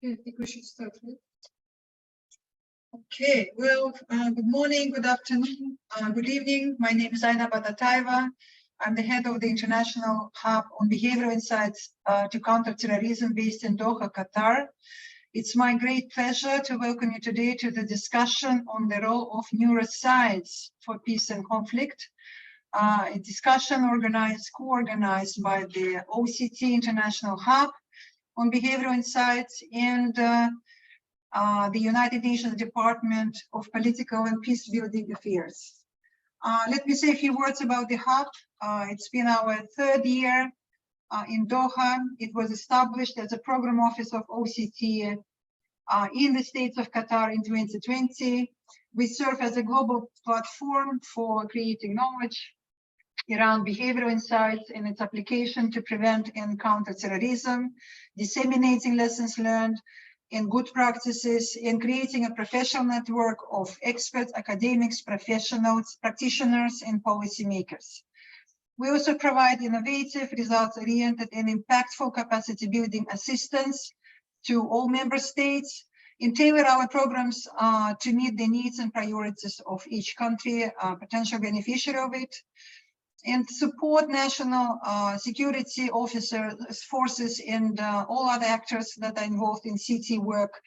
I think we should start with. Okay, well, good morning, good afternoon, good evening. My name is Aina Batatayeva. I'm the head of the International Hub on Behavioral Insights to Counter Terrorism based in Doha, Qatar. It's my great pleasure to welcome you today to the discussion on the role of neuroscience for peace and conflict. A discussion co-organized by the OCT International Hub on Behavioral Insights and the United Nations Department of Political and Peace-Building Affairs. Let me say a few words about the Hub. It's been our third year in Doha. It was established as a program office of OCT in the States of Qatar in 2020. We serve as a global platform for creating knowledge around behavioral insights and its application to prevent and counter terrorism, disseminating lessons learned and good practices, and creating a professional network of experts, academics, professionals, practitioners, and policymakers. We also provide innovative, results-oriented, and impactful capacity-building assistance to all member states and tailor our programs to meet the needs and priorities of each country, potential beneficiary of it, and support national security officers, forces, and all other actors that are involved in CT work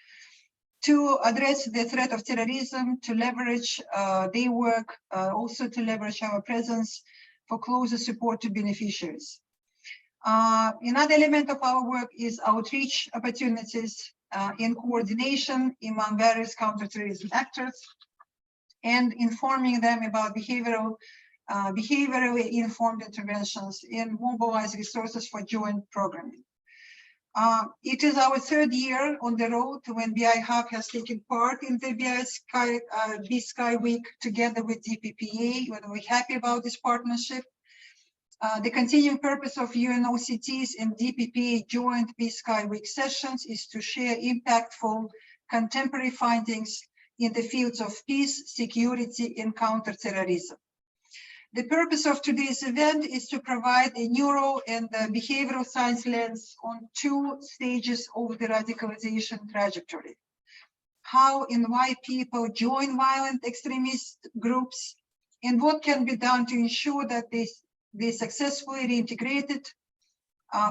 to address the threat of terrorism, to leverage their work, also to leverage our presence for closer support to beneficiaries. Another element of our work is outreach opportunities in coordination among various counterterrorism actors and informing them about behaviorally informed interventions and mobilize resources for joint programming. It is our third year on the road when BI Hub has taken part in the BI Sky Week together with DPPA. We're happy about this partnership. The continuing purpose of UNOCT's and DPPA joint B Sky Week sessions is to share impactful contemporary findings in the fields of peace, security, and counterterrorism. The purpose of today's event is to provide a neuro and behavioral science lens on two stages of the radicalization trajectory. How and why people join violent extremist groups, and what can be done to ensure that they successfully reintegrated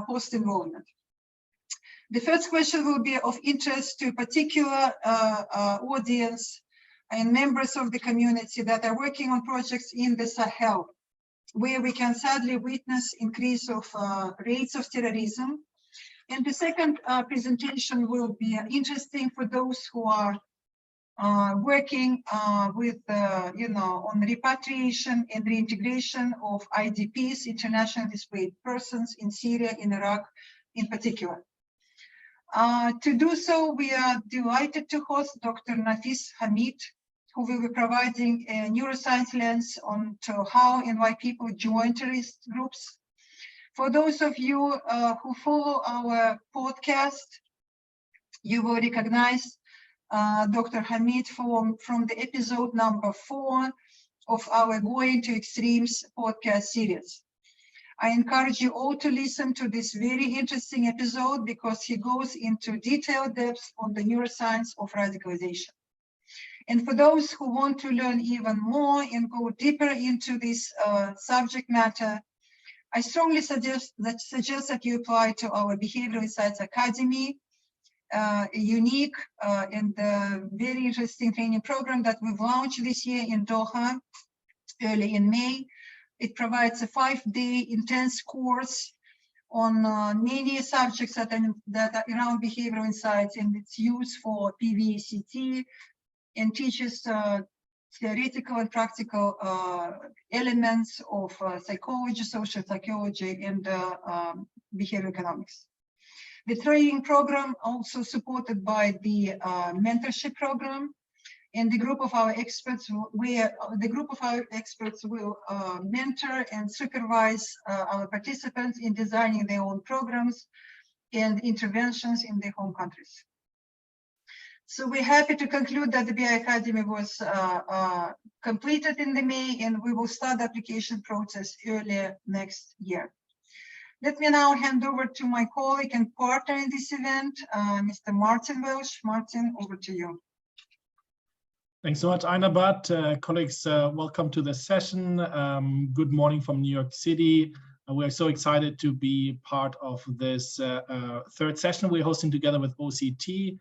post-involvement. The first question will be of interest to a particular audience and members of the community that are working on projects in the Sahel, where we can sadly witness increase of rates of terrorism. And the second presentation will be interesting for those who are working with, on repatriation and reintegration of IDPs, international displaced persons in Syria, in Iraq in particular. To do so, we are delighted to host Dr. Nafis Hamid, who will be providing a neuroscience lens on to how and why people join terrorist groups. For those of you who follow our podcast, you will recognize Dr. Hamid from the episode number 4 of our Going to Extremes podcast series. I encourage you all to listen to this very interesting episode because he goes into detailed depth on the neuroscience of radicalization. And for those who want to learn even more and go deeper into this subject matter, I strongly suggest that you apply to our Behavioral Insights Academy, a unique and very interesting training program that we've launched this year in Doha, early in May. It provides a 5-day intense course on many subjects that are around behavioral insights, and it's used for PVCT and teaches theoretical and practical elements of psychology, social psychology, and behavioral economics. The training program also supported by the mentorship program, and the group of our experts will mentor and supervise our participants in designing their own programs and interventions in their home countries. So we're happy to conclude that the BI Academy was completed in May, and we will start the application process early next year. Let me now hand over to my colleague and partner in this event, Mr. Martin Welsh. Martin, over to you. Thanks so much, Einabat. Colleagues, welcome to the session. Good morning from New York City. We are so excited to be part of this third session we're hosting together with OCT,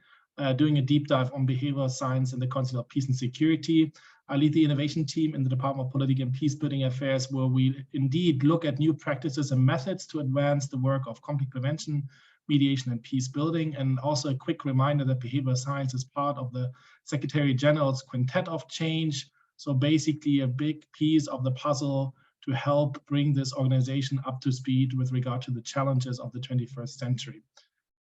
doing a deep dive on behavioral science in the concept of peace and security. I lead the innovation team in the Department of Political and Peacebuilding Affairs, where we indeed look at new practices and methods to advance the work of conflict prevention, mediation, and peace building. And also a quick reminder that behavioral science is part of the Secretary General's Quintet of Change. So basically a big piece of the puzzle to help bring this organization up to speed with regard to the challenges of the 21st century.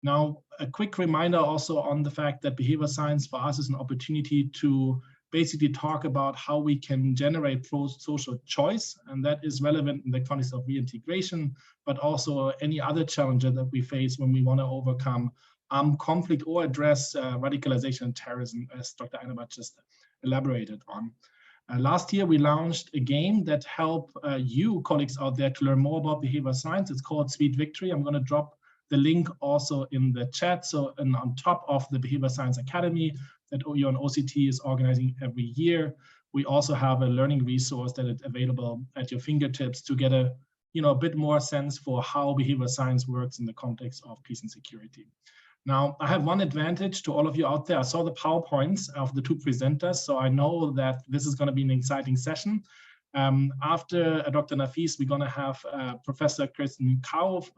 Now, a quick reminder also on the fact that behavioral science for us is an opportunity to basically talk about how we can generate pro-social choice, and that is relevant in the context of reintegration, but also any other challenge that we face when we want to overcome conflict or address radicalization and terrorism, as Dr. Einabat just elaborated on. Last year, we launched a game that helped you, colleagues out there, to learn more about behavioral science. It's called Sweet Victory. I'm going to drop the link also in the chat. So, and on top of the Behavioral Science Academy that OU and OCT is organizing every year, we also have a learning resource that is available at your fingertips to get a bit more sense for how behavioral science works in the context of peace and security. Now, I have one advantage to all of you out there. I saw the PowerPoints of the two presenters, so I know that this is going to be an exciting session. After Dr. Nafis, we're going to have Professor Kirsten Kauf,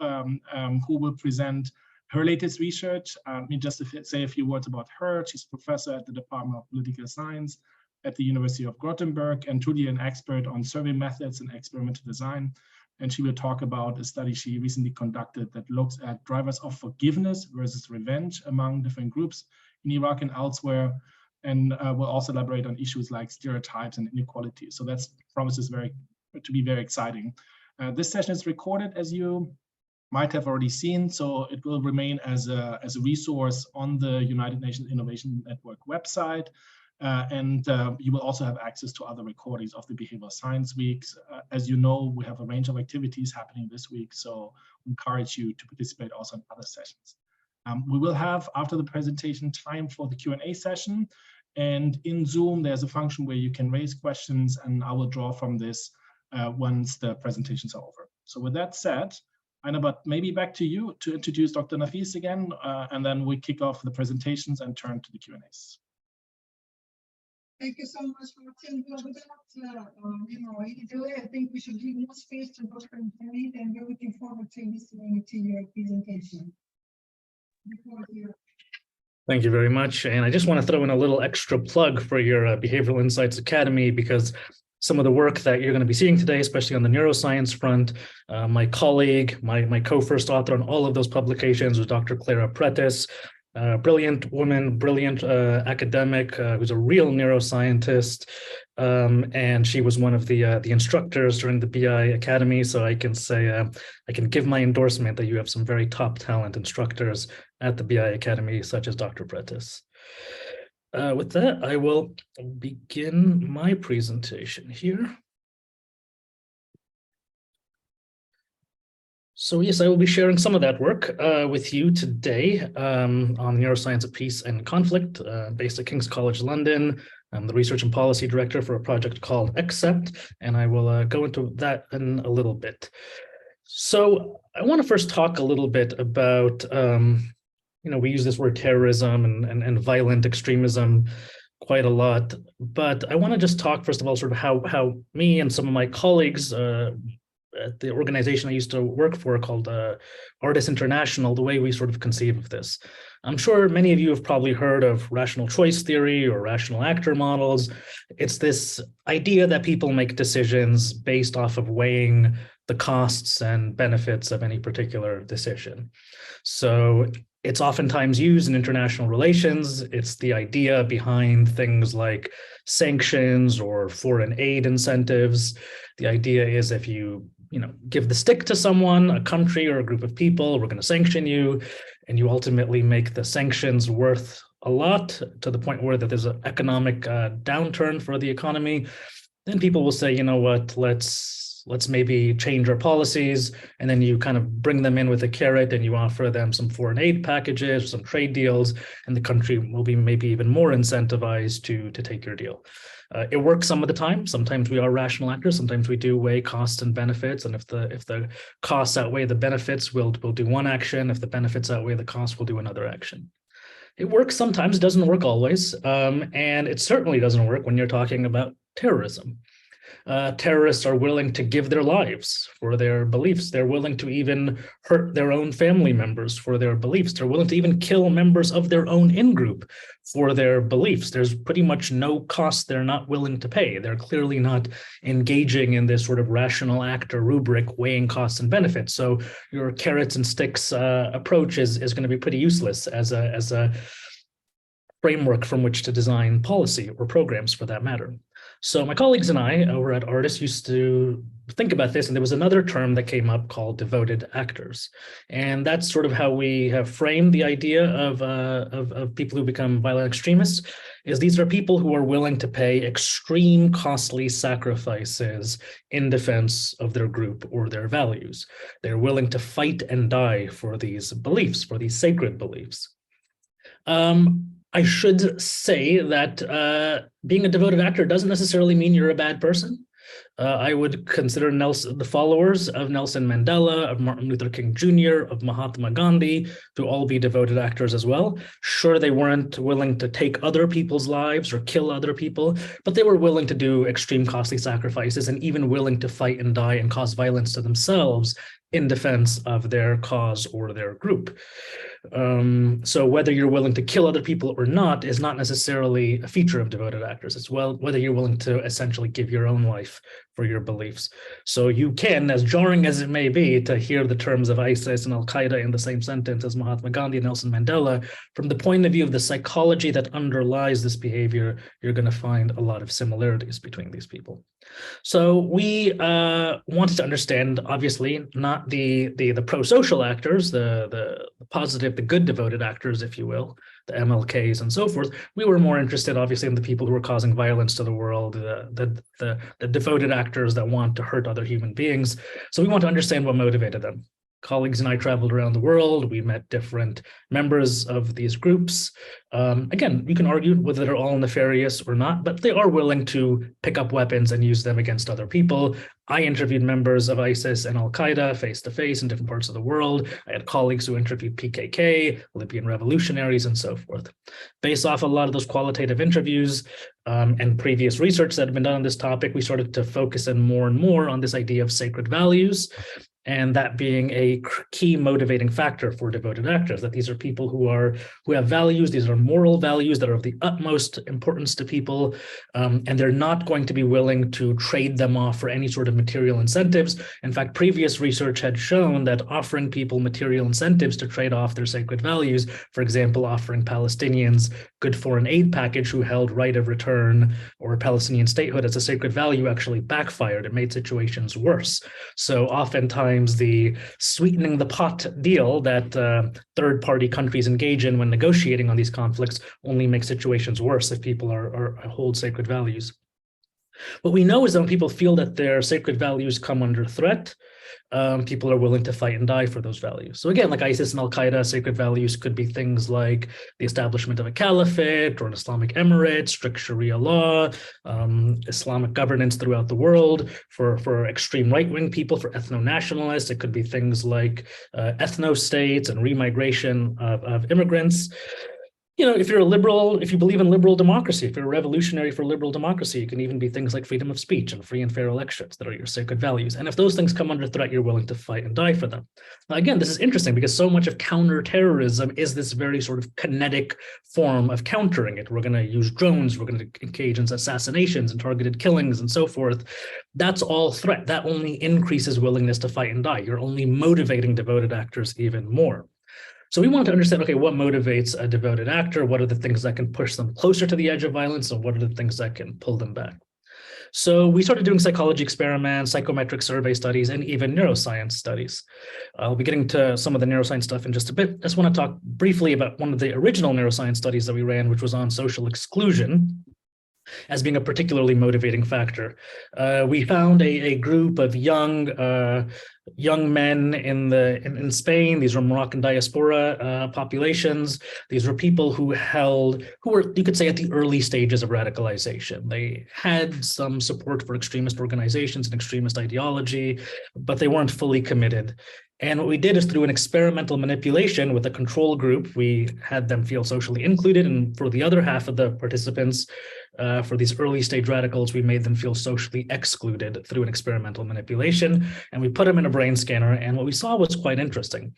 who will present her latest research. Let me just say a few words about her. She's a professor at the Department of Political Science at the University of Gothenburg, and truly an expert on survey methods and experimental design. And she will talk about a study she recently conducted that looks at drivers of forgiveness versus revenge among different groups in Iraq and elsewhere. And we'll also elaborate on issues like stereotypes and inequality. So that promises to be very exciting. This session is recorded, as you might have already seen, so it will remain as a resource on the United Nations Innovation Network website. And you will also have access to other recordings of the Behavioral Science Weeks. As you know, we have a range of activities happening this week, so I encourage you to participate also in other sessions. We will have, after the presentation, time for the Q&A session. And in Zoom, there's a function where you can raise questions, and I will draw from this once the presentations are over. So with that said, Einabat, maybe back to you to introduce Dr. Nafis again, and then we kick off the presentations and turn to the Q&As. Thank you so much, Martin. Without any delay, I think we should give more space to Dr. Nafis, and we're looking forward to listening to your presentation. Thank you very much. And I just want to throw in a little extra plug for your Behavioral Insights Academy, because some of the work that you're going to be seeing today, especially on the neuroscience front, my colleague, my co-first author on all of those publications was Dr. Clara Pretus, brilliant woman, brilliant academic, who's a real neuroscientist. And she was one of the instructors during the BI Academy. So I can say, I can give my endorsement that you have some very top talent instructors at the BI Academy, such as Dr. Pretus. With that, I will begin my presentation here. So yes, I will be sharing some of that work with you today on neuroscience of peace and conflict, based at King's College London. I'm the research and policy director for a project called Accept, and I will go into that in a little bit. So I want to first talk a little bit about, we use this word terrorism and violent extremism quite a lot, but I want to just talk first of all sort of how me and some of my colleagues at the organization I used to work for called Artists International, the way we sort of conceive of this. I'm sure many of you have probably heard of rational choice theory or rational actor models. It's this idea that people make decisions based off of weighing the costs and benefits of any particular decision. So it's oftentimes used in international relations. It's the idea behind things like sanctions or foreign aid incentives. The idea is if you give the stick to someone, a country or a group of people, we're going to sanction you, and you ultimately make the sanctions worth a lot to the point where that there's an economic downturn for the economy, then people will say, you know what, let's Let's maybe change our policies, and then you kind of bring them in with a carrot and you offer them some foreign aid packages, some trade deals, and the country will be maybe even more incentivized to take your deal. It works some of the time. Sometimes we are rational actors. Sometimes we do weigh costs and benefits. And if the costs outweigh the benefits, we'll do one action. If the benefits outweigh the costs, we'll do another action. It works sometimes, it doesn't work always. And it certainly doesn't work when you're talking about terrorism. Terrorists are willing to give their lives for their beliefs. They're willing to even hurt their own family members for their beliefs. They're willing to even kill members of their own in-group for their beliefs. There's pretty much no cost they're not willing to pay. They're clearly not engaging in this sort of rational actor rubric, weighing costs and benefits. So your carrots and sticks approach is going to be pretty useless as a framework from which to design policy or programs for that matter. So my colleagues and I over at Artis used to think about this, and there was another term that came up called devoted actors. And that's sort of how we have framed the idea of people who become violent extremists, is these are people who are willing to pay extreme costly sacrifices in defense of their group or their values. They're willing to fight and die for these beliefs, for these sacred beliefs. I should say that being a devoted actor doesn't necessarily mean you're a bad person. I would consider the followers of Nelson Mandela, of Martin Luther King Jr., of Mahatma Gandhi to all be devoted actors as well. Sure, they weren't willing to take other people's lives or kill other people, but they were willing to do extreme costly sacrifices and even willing to fight and die and cause violence to themselves in defense of their cause or their group. So whether you're willing to kill other people or not is not necessarily a feature of devoted actors. It's whether you're willing to essentially give your own life for your beliefs. So you can, as jarring as it may be to hear the terms of ISIS and Al-Qaeda in the same sentence as Mahatma Gandhi and Nelson Mandela, from the point of view of the psychology that underlies this behavior, you're going to find a lot of similarities between these people. So we wanted to understand, obviously, not the pro-social actors, the positive, the good devoted actors, if you will, the MLKs and so forth. We were more interested, obviously, in the people who were causing violence to the world, the devoted actors that want to hurt other human beings. So we want to understand what motivated them. Colleagues and I traveled around the world. We met different members of these groups. Again, you can argue whether they're all nefarious or not, but they are willing to pick up weapons and use them against other people. I interviewed members of ISIS and Al-Qaeda face-to-face in different parts of the world. I had colleagues who interviewed PKK, Libyan revolutionaries, and so forth. Based off a lot of those qualitative interviews and previous research that had been done on this topic, we started to focus in more and more on this idea of sacred values, and that being a key motivating factor for devoted actors, that these are people who have values, these are moral values that are of the utmost importance to people, and they're not going to be willing to trade them off for any sort of material incentives. In fact, previous research had shown that offering people material incentives to trade off their sacred values, for example, offering Palestinians good foreign aid package who held right of return or Palestinian statehood as a sacred value, actually backfired. It made situations worse. So oftentimes the sweetening the pot deal that third-party countries engage in when negotiating on these conflicts only makes situations worse if people hold sacred values. What we know is that when people feel that their sacred values come under threat, people are willing to fight and die for those values. So again, like ISIS and Al-Qaeda, sacred values could be things like the establishment of a caliphate or an Islamic emirate, strict Sharia law, Islamic governance throughout the world. For extreme right-wing people, for ethno-nationalists, it could be things like ethno-states and remigration of immigrants. You know, if you're a liberal, if you believe in liberal democracy, if you're a revolutionary for liberal democracy, it can even be things like freedom of speech and free and fair elections that are your sacred values. And if those things come under threat, you're willing to fight and die for them. Now, again, this is interesting because so much of counterterrorism is this very sort of kinetic form of countering it. We're going to use drones, we're going to engage in assassinations and targeted killings and so forth. That's all threat. That only increases willingness to fight and die. You're only motivating devoted actors even more. So we want to understand, okay, what motivates a devoted actor? What are the things that can push them closer to the edge of violence? And what are the things that can pull them back? So we started doing psychology experiments, psychometric survey studies, and even neuroscience studies. I'll be getting to some of the neuroscience stuff in just a bit. I just want to talk briefly about one of the original neuroscience studies that we ran, which was on social exclusion. as being a particularly motivating factor. We found a group of young men in Spain. These were Moroccan diaspora populations. These were people who were, you could say, at the early stages of radicalization. They had some support for extremist organizations and extremist ideology, but they weren't fully committed. And what we did is, through an experimental manipulation with a control group, we had them feel socially included. And for the other half of the participants, for these early stage radicals, we made them feel socially excluded through an experimental manipulation. And we put them in a brain scanner. And what we saw was quite interesting.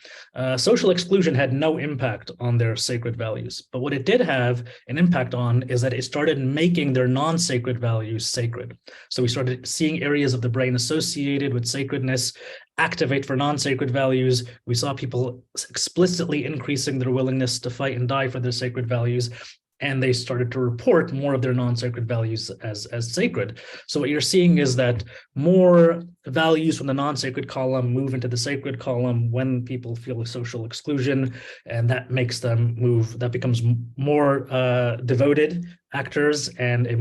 Social exclusion had no impact on their sacred values. But what it did have an impact on is that it started making their non-sacred values sacred. So we started seeing areas of the brain associated with sacredness activate for non-sacred values. We saw people explicitly increasing their willingness to fight and die for their sacred values, and they started to report more of their non-sacred values as sacred. So what you're seeing is that more values from the non-sacred column move into the sacred column when people feel a social exclusion, and that makes them move, that becomes more devoted actors, and it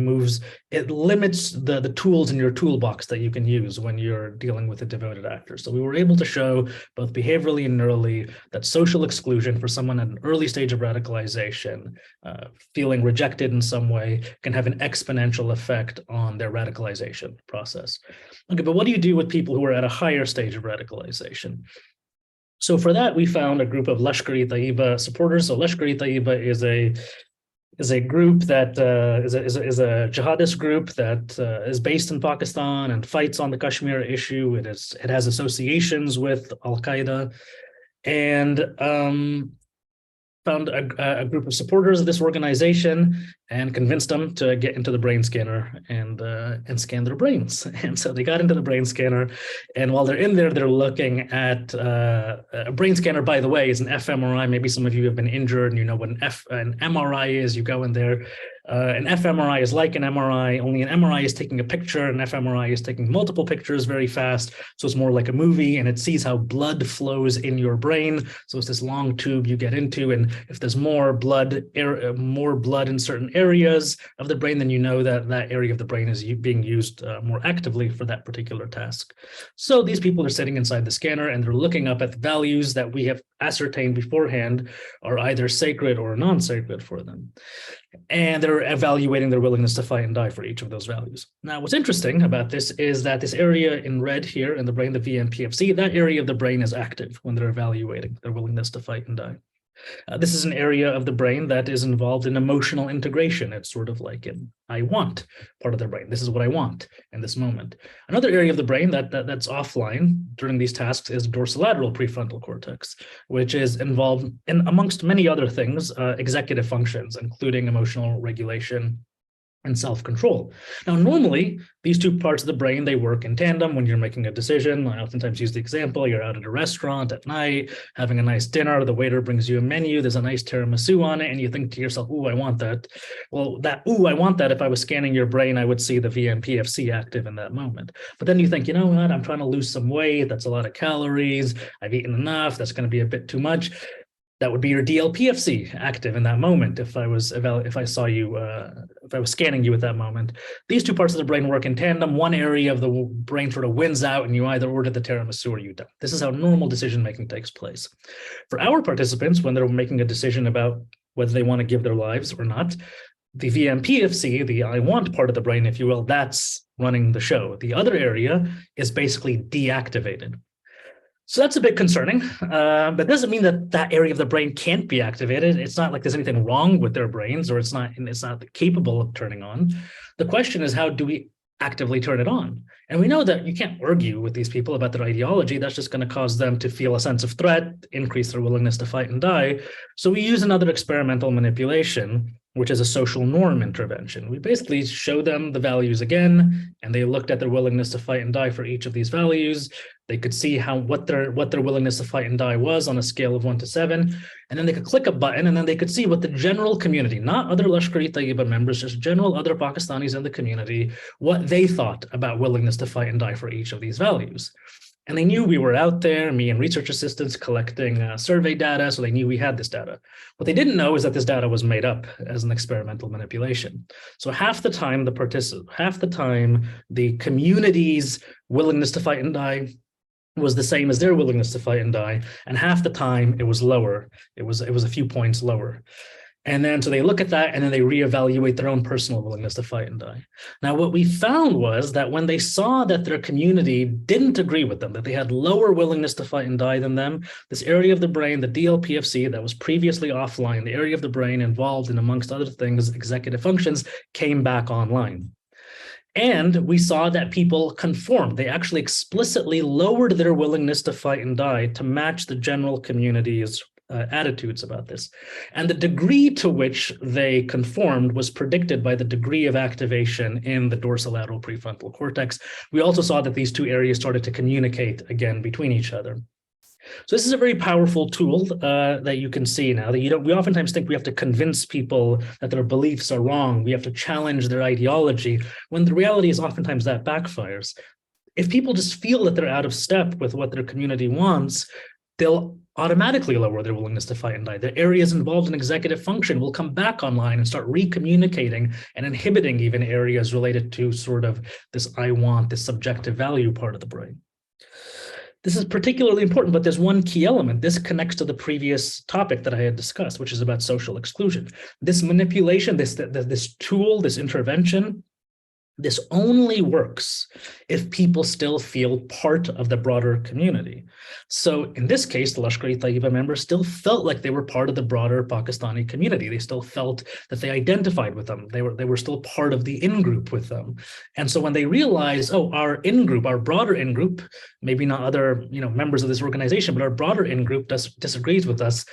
limits the tools in your toolbox that you can use when you're dealing with a devoted actor. So we were able to show both behaviorally and neurally that social exclusion for someone at an early stage of radicalization, feeling rejected in some way, can have an exponential effect on their radicalization process. Okay, but what do you do with people who are at a higher stage of radicalization? So for that, we found a group of Lashkar-e-Taiba supporters. So Lashkar-e-Taiba is a group that is a jihadist group that is based in Pakistan and fights on the Kashmir issue. It has associations with Al-Qaeda, and found a group of supporters of this organization and convinced them to get into the brain scanner and scan their brains. And so they got into the brain scanner, and while they're in there, they're looking at a brain scanner, by the way, is an fMRI. Maybe some of you have been injured and you know what an MRI is. You go in there. An fMRI is like an MRI, only an MRI is taking a picture, and fMRI is taking multiple pictures very fast. So it's more like a movie, and it sees how blood flows in your brain. So it's this long tube you get into, and if there's more blood in certain areas of the brain, then you know that that area of the brain is being used more actively for that particular task. So these people are sitting inside the scanner, and they're looking up at the values that we have ascertained beforehand are either sacred or non-sacred for them. And they're evaluating their willingness to fight and die for each of those values. Now, what's interesting about this is that this area in red here in the brain, the VMPFC, that area of the brain is active when they're evaluating their willingness to fight and die. This is an area of the brain that is involved in emotional integration. It's sort of like an I want part of the brain. This is what I want in this moment. Another area of the brain that's offline during these tasks is dorsolateral prefrontal cortex, which is involved in, amongst many other things, executive functions, including emotional regulation and self-control. Now, normally, these two parts of the brain, they work in tandem when you're making a decision. I oftentimes use the example, you're out at a restaurant at night, having a nice dinner, the waiter brings you a menu, there's a nice tiramisu on it, and you think to yourself, ooh, I want that. Well, that, ooh, I want that, if I was scanning your brain, I would see the VMPFC active in that moment. But then you think, you know what, I'm trying to lose some weight, that's a lot of calories, I've eaten enough, that's going to be a bit too much. That would be your DLPFC active in that moment. If I was scanning you at that moment, these two parts of the brain work in tandem. One area of the brain sort of wins out, and you either order the tiramisu or you don't. This is how normal decision making takes place. For our participants, when they're making a decision about whether they want to give their lives or not, the VMPFC, the I want part of the brain, if you will, that's running the show. The other area is basically deactivated. So that's a bit concerning, but it doesn't mean that that area of the brain can't be activated. It's not like there's anything wrong with their brains, or it's not capable of turning on. The question is, how do we actively turn it on? And we know that you can't argue with these people about their ideology. That's just going to cause them to feel a sense of threat, increase their willingness to fight and die. So we use another experimental manipulation, which is a social norm intervention. We basically show them the values again, and they looked at their willingness to fight and die for each of these values. They could see what their willingness to fight and die was on a scale of 1 to 7, and then they could click a button, and then they could see what the general community, not other Lashkar-e-Taiba members, just general other Pakistanis in the community, what they thought about willingness to fight and die for each of these values. And they knew we were out there, me and research assistants collecting survey data, so they knew we had this data. What they didn't know is that this data was made up as an experimental manipulation. So half the time the community's willingness to fight and die was the same as their willingness to fight and die, and half the time it was lower. It was a few points lower. And then so they look at that and then they reevaluate their own personal willingness to fight and die. Now, what we found was that when they saw that their community didn't agree with them, that they had lower willingness to fight and die than them, this area of the brain, the DLPFC that was previously offline, the area of the brain involved in, amongst other things, executive functions, came back online. And we saw that people conformed. They actually explicitly lowered their willingness to fight and die to match the general community's attitudes about this. And the degree to which they conformed was predicted by the degree of activation in the dorsolateral prefrontal cortex. We also saw that these two areas started to communicate again between each other. So this is a very powerful tool that you can see now. That we oftentimes think we have to convince people that their beliefs are wrong. We have to challenge their ideology, when the reality is oftentimes that backfires. If people just feel that they're out of step with what their community wants, they'll automatically lower their willingness to fight and die. The areas involved in executive function will come back online and start recommunicating and inhibiting even areas related to sort of this I want, this subjective value part of the brain. This is particularly important, but there's one key element. This connects to the previous topic that I had discussed, which is about social exclusion. This manipulation, this tool, this intervention, this only works if people still feel part of the broader community. So in this case, the Lashkar-e-Taiba members still felt like they were part of the broader Pakistani community. They still felt that they identified with them. They were still part of the in-group with them. And so when they realized, oh, our in-group, our broader in-group, maybe not other members of this organization, but our broader in-group disagrees with us,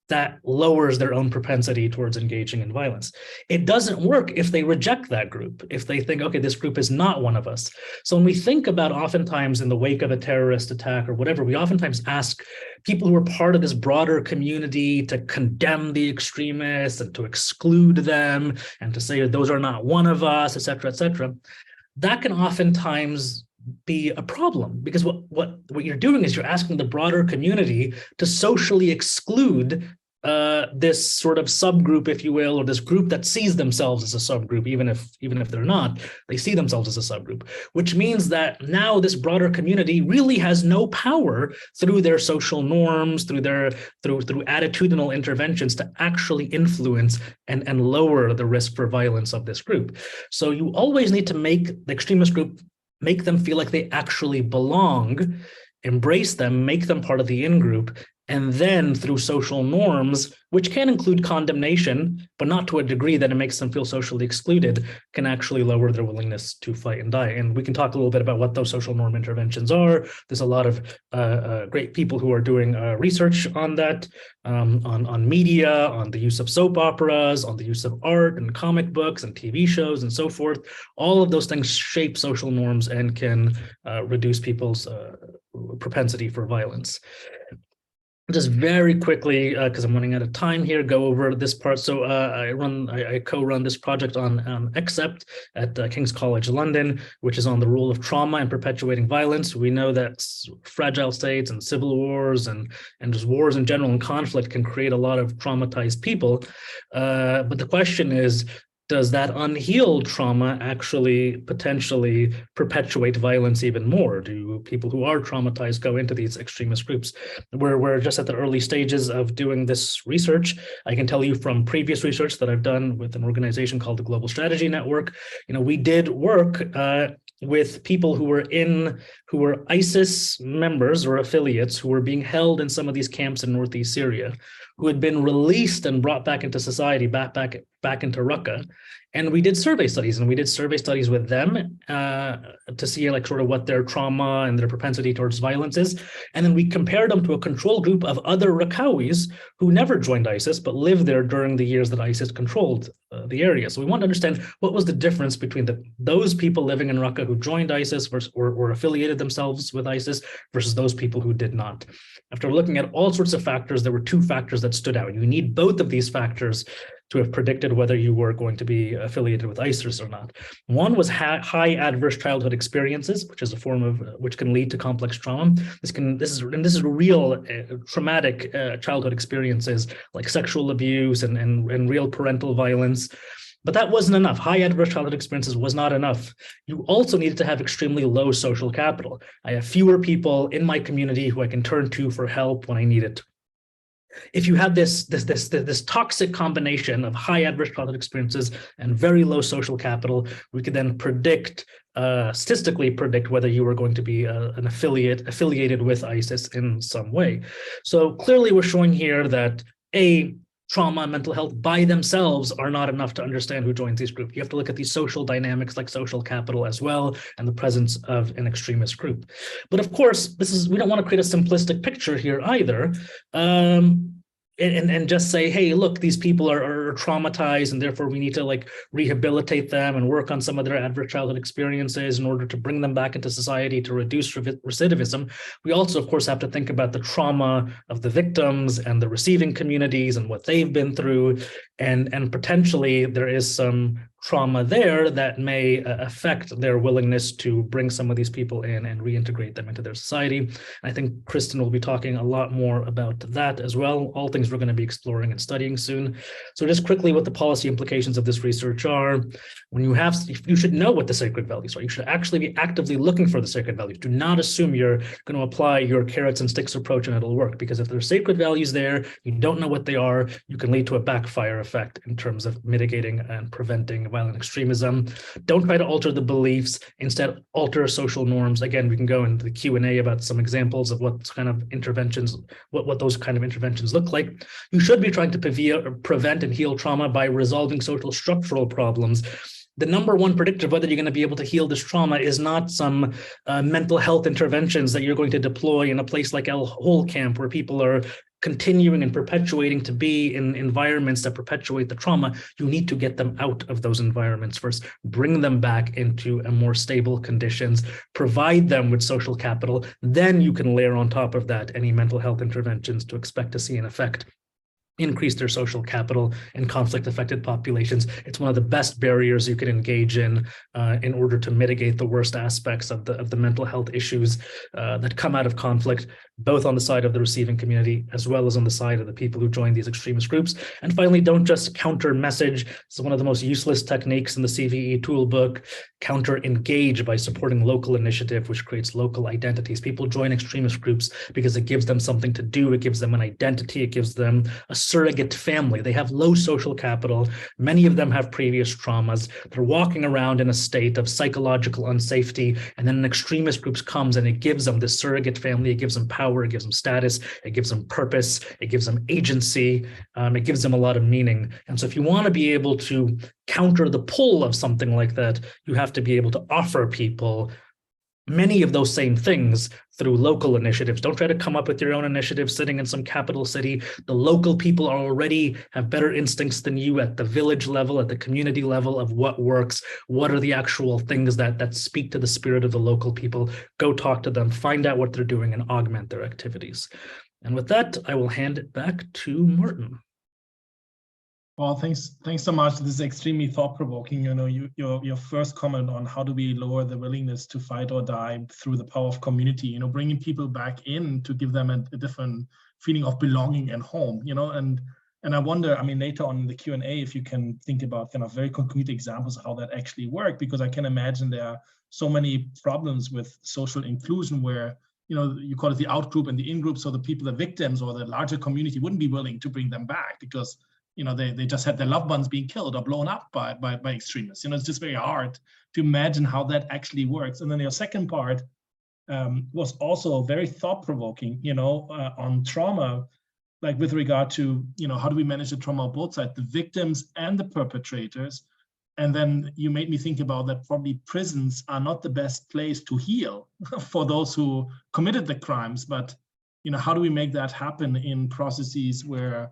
that lowers their own propensity towards engaging in violence. It doesn't work if they reject that group, if they think, okay, this group is not one of us. So when we think about oftentimes in the wake of a terrorist attack or whatever, we oftentimes ask people who are part of this broader community to condemn the extremists and to exclude them and to say those are not one of us, et cetera, et cetera. That can oftentimes be a problem, because what you're doing is you're asking the broader community to socially exclude this sort of subgroup, if you will, or this group that sees themselves as a subgroup, even if they're not, they see themselves as a subgroup, which means that now this broader community really has no power through their social norms, through attitudinal interventions to actually influence and lower the risk for violence of this group. So you always need to make the extremist group, make them feel like they actually belong, embrace them, make them part of the in-group, and then through social norms, which can include condemnation, but not to a degree that it makes them feel socially excluded, can actually lower their willingness to fight and die. And we can talk a little bit about what those social norm interventions are. There's a lot of great people who are doing research on that, on media, on the use of soap operas, on the use of art and comic books and TV shows and so forth. All of those things shape social norms and can reduce people's propensity for violence. Just very quickly, because I'm running out of time here, go over this part. So I co-run this project on Accept at King's College London, which is on the role of trauma and perpetuating violence. We know that fragile states and civil wars and just wars in general and conflict can create a lot of traumatized people. But the question is, does that unhealed trauma actually potentially perpetuate violence even more? Do people who are traumatized go into these extremist groups? We're just at the early stages of doing this research. I can tell you from previous research that I've done with an organization called the Global Strategy Network, we did work with people who were ISIS members or affiliates who were being held in some of these camps in Northeast Syria, who had been released and brought back into society, back into Raqqa. And we did survey studies, with them to see sort of what their trauma and their propensity towards violence is. And then we compared them to a control group of other Raqqawis who never joined ISIS, but lived there during the years that ISIS controlled the area. So we want to understand what was the difference between those people living in Raqqa who joined ISIS or affiliated themselves with ISIS versus those people who did not. After looking at all sorts of factors, there were two factors that stood out. You need both of these factors to have predicted whether you were going to be affiliated with ISIS or not. One was high adverse childhood experiences, which is a form of which can lead to complex trauma. This is real traumatic childhood experiences like sexual abuse and real parental violence. But that wasn't enough. High adverse childhood experiences was not enough. You also needed to have extremely low social capital. I have fewer people in my community who I can turn to for help when I need it. If you have this toxic combination of high adverse childhood experiences and very low social capital, we could then statistically predict whether you were going to be an affiliated with ISIS in some way. So clearly we're showing here that trauma and mental health by themselves are not enough to understand who joins these groups. You have to look at these social dynamics like social capital as well, and the presence of an extremist group. But of course, we don't want to create a simplistic picture here either. And just say, hey, look, these people are traumatized and therefore we need to like rehabilitate them and work on some of their adverse childhood experiences in order to bring them back into society to reduce recidivism. We also, of course, have to think about the trauma of the victims and the receiving communities and what they've been through. And potentially there is some trauma there that may affect their willingness to bring some of these people in and reintegrate them into their society. And I think Kristen will be talking a lot more about that as well, all things we're going to be exploring and studying soon. So just quickly what the policy implications of this research are. You should know what the sacred values are. You should actually be actively looking for the sacred values. Do not assume you're going to apply your carrots and sticks approach and it'll work, because if there's sacred values there, you don't know what they are, you can lead to a backfire effect in terms of mitigating and preventing violent extremism. Don't try to alter the beliefs, instead alter social norms. Again, we can go into the Q&A about some examples of what kind of interventions, what those kind of interventions look like. You should be trying to prevent and heal trauma by resolving social structural problems. The number one predictor of whether you're going to be able to heal this trauma is not some mental health interventions that you're going to deploy in a place like El Hol Camp, where people are continuing and perpetuating to be in environments that perpetuate the trauma. You need to get them out of those environments first, bring them back into a more stable conditions, provide them with social capital. Then you can layer on top of that any mental health interventions to expect to see an effect. Increase their social capital in conflict-affected populations. It's one of the best barriers you can engage in order to mitigate the worst aspects of the mental health issues that come out of conflict, both on the side of the receiving community as well as on the side of the people who join these extremist groups. And finally, don't just counter-message. It's one of the most useless techniques in the CVE toolbook. Counter-engage by supporting local initiative, which creates local identities. People join extremist groups because it gives them something to do. It gives them an identity. It gives them a surrogate family. They have low social capital. Many of them have previous traumas. They're walking around in a state of psychological unsafety, and then an extremist group comes and it gives them this surrogate family. It gives them power. It gives them status. It gives them purpose. It gives them agency. It gives them a lot of meaning. And so if you want to be able to counter the pull of something like that, you have to be able to offer people many of those same things through local initiatives. Don't try to come up with your own initiative sitting in some capital city. The local people already have better instincts than you at the village level, at the community level of what works. What are the actual things that speak to the spirit of the local people? Go talk to them, find out what they're doing, and augment their activities. And with that, I will hand it back to Martin. Well, thanks so much. This is extremely thought-provoking. You know, your first comment on how do we lower the willingness to fight or die through the power of community. You know, bringing people back in to give them a different feeling of belonging and home. You know, and I wonder, I mean, later on in the Q&A, if you can think about kind of very concrete examples of how that actually worked, because I can imagine there are so many problems with social inclusion where, you know, you call it the out group and the in group, so the people, the victims or the larger community wouldn't be willing to bring them back because, you know, they just had their loved ones being killed or blown up by extremists. You know, it's just very hard to imagine how that actually works. And then your second part was also very thought-provoking, you know, on trauma, like with regard to, you know, how do we manage the trauma on both sides, the victims and the perpetrators. And then you made me think about that probably prisons are not the best place to heal for those who committed the crimes. But, you know, how do we make that happen in processes where,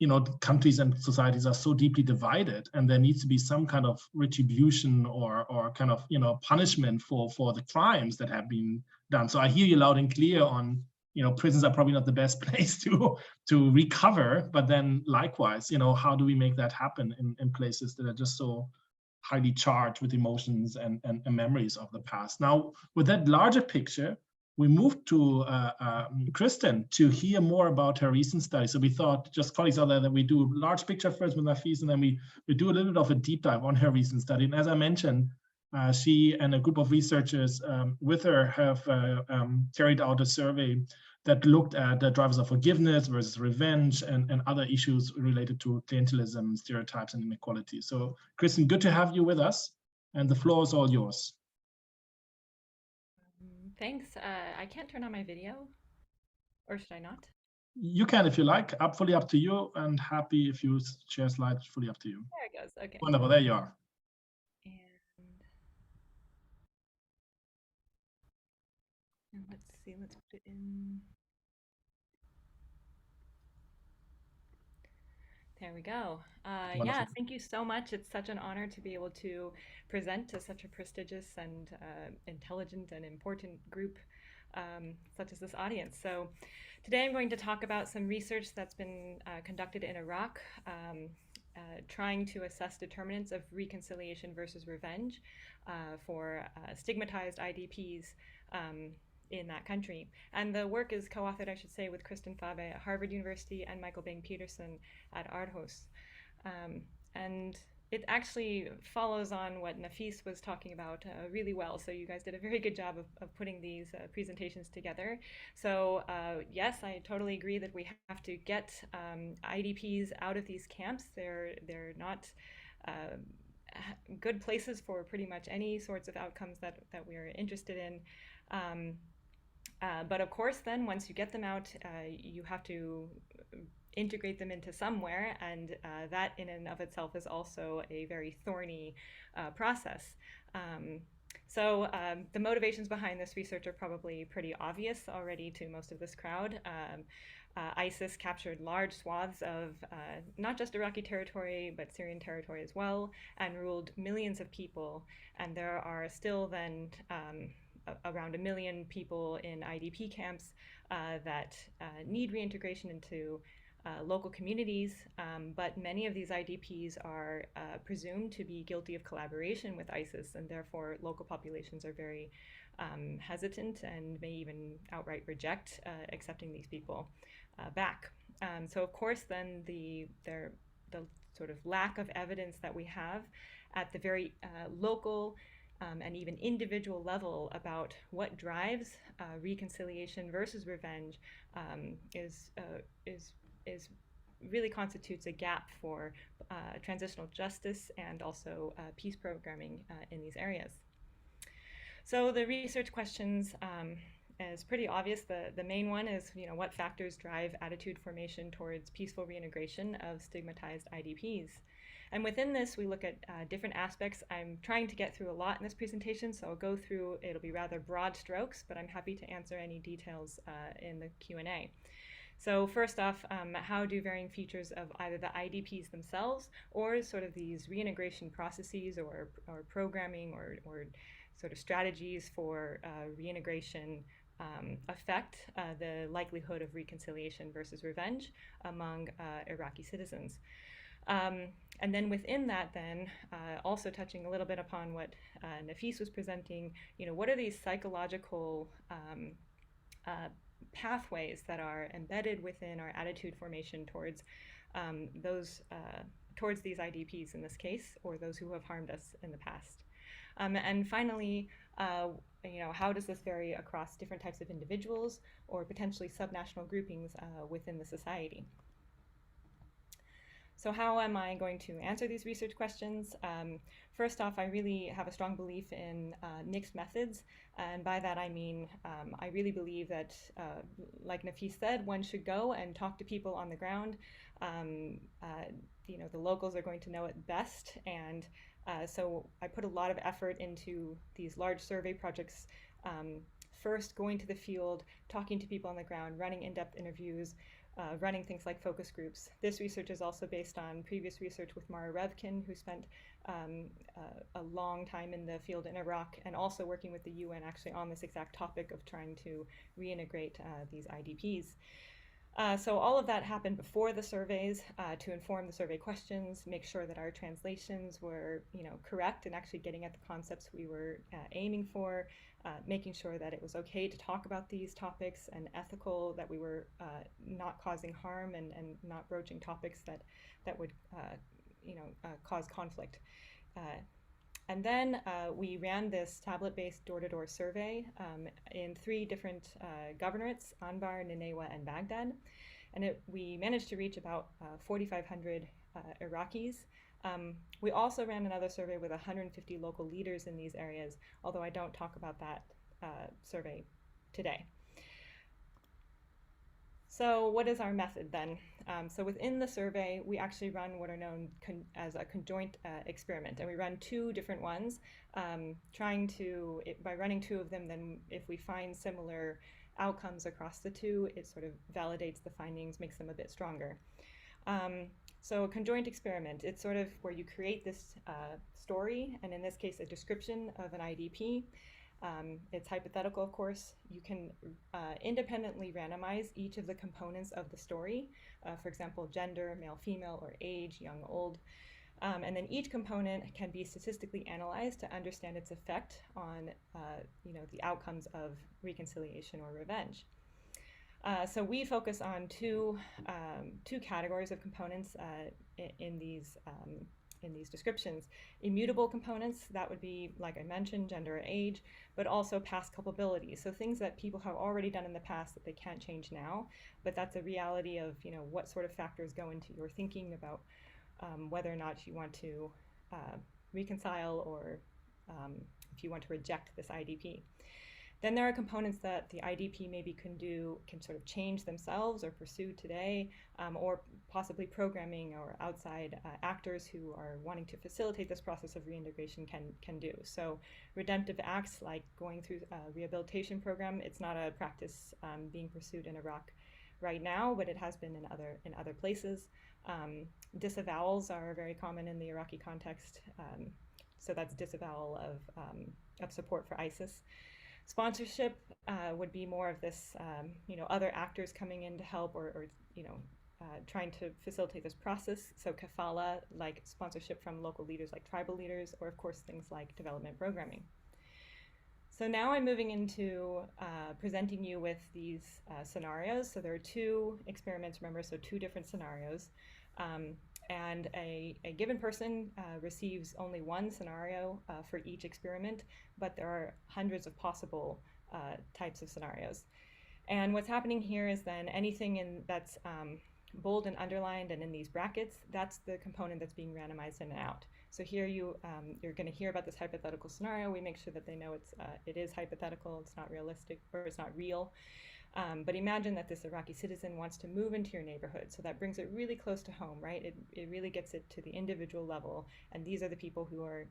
you know, countries and societies are so deeply divided, and there needs to be some kind of retribution or kind of, you know, punishment for the crimes that have been done. So I hear you loud and clear on prisons are probably not the best place to recover, but then likewise, how do we make that happen in places that are just so highly charged with emotions and memories of the past? Now, with that larger picture, we moved to Kristen to hear more about her recent study. So we thought, just colleagues out there, that we do a large picture first with Nafis, and then we do a little bit of a deep dive on her recent study. And as I mentioned, she and a group of researchers with her have carried out a survey that looked at the drivers of forgiveness versus revenge and other issues related to clientelism, stereotypes, and inequality. So, Kristen, good to have you with us, and the floor is all yours. Thanks. I can't turn on my video, or should I not? You can if you like. Fully up to you, and happy if you share slides. Fully up to you. There it goes. Okay. Wonderful. There you are. And let's see. Let's put it in. There we go. Yeah, thank you so much. It's such an honor to be able to present to such a prestigious and intelligent and important group such as this audience. So today I'm going to talk about some research that's been conducted in Iraq, trying to assess determinants of reconciliation versus revenge for stigmatized IDPs in that country. And the work is co-authored, I should say, with Kristen Fabe at Harvard University and Michael Bang-Peterson at Aarhus. And it actually follows on what Nafis was talking about really well. So you guys did a very good job of putting these presentations together. So yes, I totally agree that we have to get IDPs out of these camps. They're not good places for pretty much any sorts of outcomes that we're interested in. But of course, then once you get them out, you have to integrate them into somewhere, and that in and of itself is also a very thorny process. So the motivations behind this research are probably pretty obvious already to most of this crowd. ISIS captured large swaths of not just Iraqi territory, but Syrian territory as well, and ruled millions of people. And there are still then around 1 million people in IDP camps that need reintegration into local communities, but many of these IDPs are presumed to be guilty of collaboration with ISIS, and therefore local populations are very hesitant and may even outright reject accepting these people back. So of course then the sort of lack of evidence that we have at the very local and even individual level about what drives reconciliation versus revenge is really constitutes a gap for transitional justice and also peace programming in these areas. So the research questions is pretty obvious. The main one is, what factors drive attitude formation towards peaceful reintegration of stigmatized IDPs? And within this, we look at different aspects. I'm trying to get through a lot in this presentation, so I'll go through, it'll be rather broad strokes, but I'm happy to answer any details in the Q&A. So first off, how do varying features of either the IDPs themselves or sort of these reintegration processes or programming or sort of strategies for reintegration affect the likelihood of reconciliation versus revenge among Iraqi citizens? And then within that then, also touching a little bit upon what Nafis was presenting, what are these psychological pathways that are embedded within our attitude formation towards towards these IDPs in this case, or those who have harmed us in the past? And finally, how does this vary across different types of individuals or potentially subnational groupings within the society? So how am I going to answer these research questions? First off, I really have a strong belief in mixed methods. And by that, I mean, I really believe that, like Nafis said, one should go and talk to people on the ground. The locals are going to know it best. And so I put a lot of effort into these large survey projects, first going to the field, talking to people on the ground, running in-depth interviews, running things like focus groups. This research is also based on previous research with Mara Revkin, who spent a long time in the field in Iraq and also working with the UN actually on this exact topic of trying to reintegrate these IDPs. So all of that happened before the surveys to inform the survey questions, make sure that our translations were, correct and actually getting at the concepts we were aiming for, making sure that it was okay to talk about these topics and ethical, that we were not causing harm and not broaching topics that would, cause conflict. And then we ran this tablet-based door-to-door survey in 3 different governorates, Anbar, Nineveh, and Baghdad. And we managed to reach about 4,500 Iraqis. We also ran another survey with 150 local leaders in these areas, although I don't talk about that survey today. So what is our method then? So within the survey, we actually run what are known as a conjoint experiment, and we run 2 different ones, by running 2 of them, then if we find similar outcomes across the 2, it sort of validates the findings, makes them a bit stronger. So a conjoint experiment, it's sort of where you create this story, and in this case, a description of an IDP. It's hypothetical, of course. You can independently randomize each of the components of the story. For example, gender, male, female, or age, young, old. And then each component can be statistically analyzed to understand its effect on the outcomes of reconciliation or revenge. So we focus on two categories of components in these descriptions. Immutable components, that would be, like I mentioned, gender or age, but also past culpability. So things that people have already done in the past that they can't change now, but that's a reality of, what sort of factors go into your thinking about whether or not you want to reconcile or if you want to reject this IDP. Then there are components that the IDP maybe can sort of change themselves or pursue today, or possibly programming or outside actors who are wanting to facilitate this process of reintegration can do. So redemptive acts like going through a rehabilitation program, it's not a practice being pursued in Iraq right now, but it has been in other places. Disavowals are very common in the Iraqi context. So that's disavowal of support for ISIS. Sponsorship would be more of this, other actors coming in to help or trying to facilitate this process. So kafala, like sponsorship from local leaders like tribal leaders, or of course things like development programming. So now I'm moving into presenting you with these scenarios. So there are 2 experiments, remember, so 2 different scenarios. And a given person receives only 1 scenario for each experiment, but there are hundreds of possible types of scenarios. And what's happening here is then anything that's bold and underlined and in these brackets, that's the component that's being randomized in and out. So here you're going to hear about this hypothetical scenario. We make sure that they know it is hypothetical, it's not realistic, or it's not real. But imagine that this Iraqi citizen wants to move into your neighborhood. So that brings it really close to home, right? It really gets it to the individual level. And these are the people who are,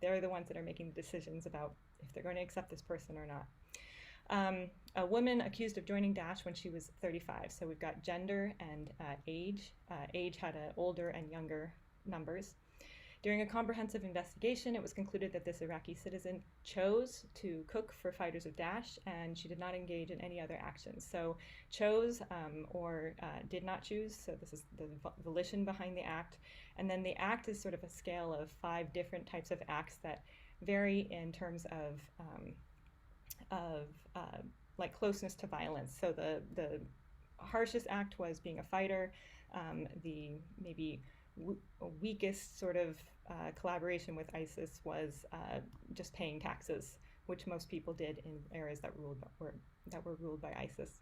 they're the ones that are making the decisions about if they're going to accept this person or not. A woman accused of joining Daesh when she was 35. So we've got gender and age. Age had older and younger numbers. During a comprehensive investigation, it was concluded that this Iraqi citizen chose to cook for fighters of Daesh, and she did not engage in any other actions. So chose or did not choose, so this is the volition behind the act. And then the act is sort of a scale of 5 different types of acts that vary in terms of like closeness to violence. So the harshest act was being a fighter. The maybe weakest sort of collaboration with ISIS was just paying taxes, which most people did in areas that were ruled by ISIS.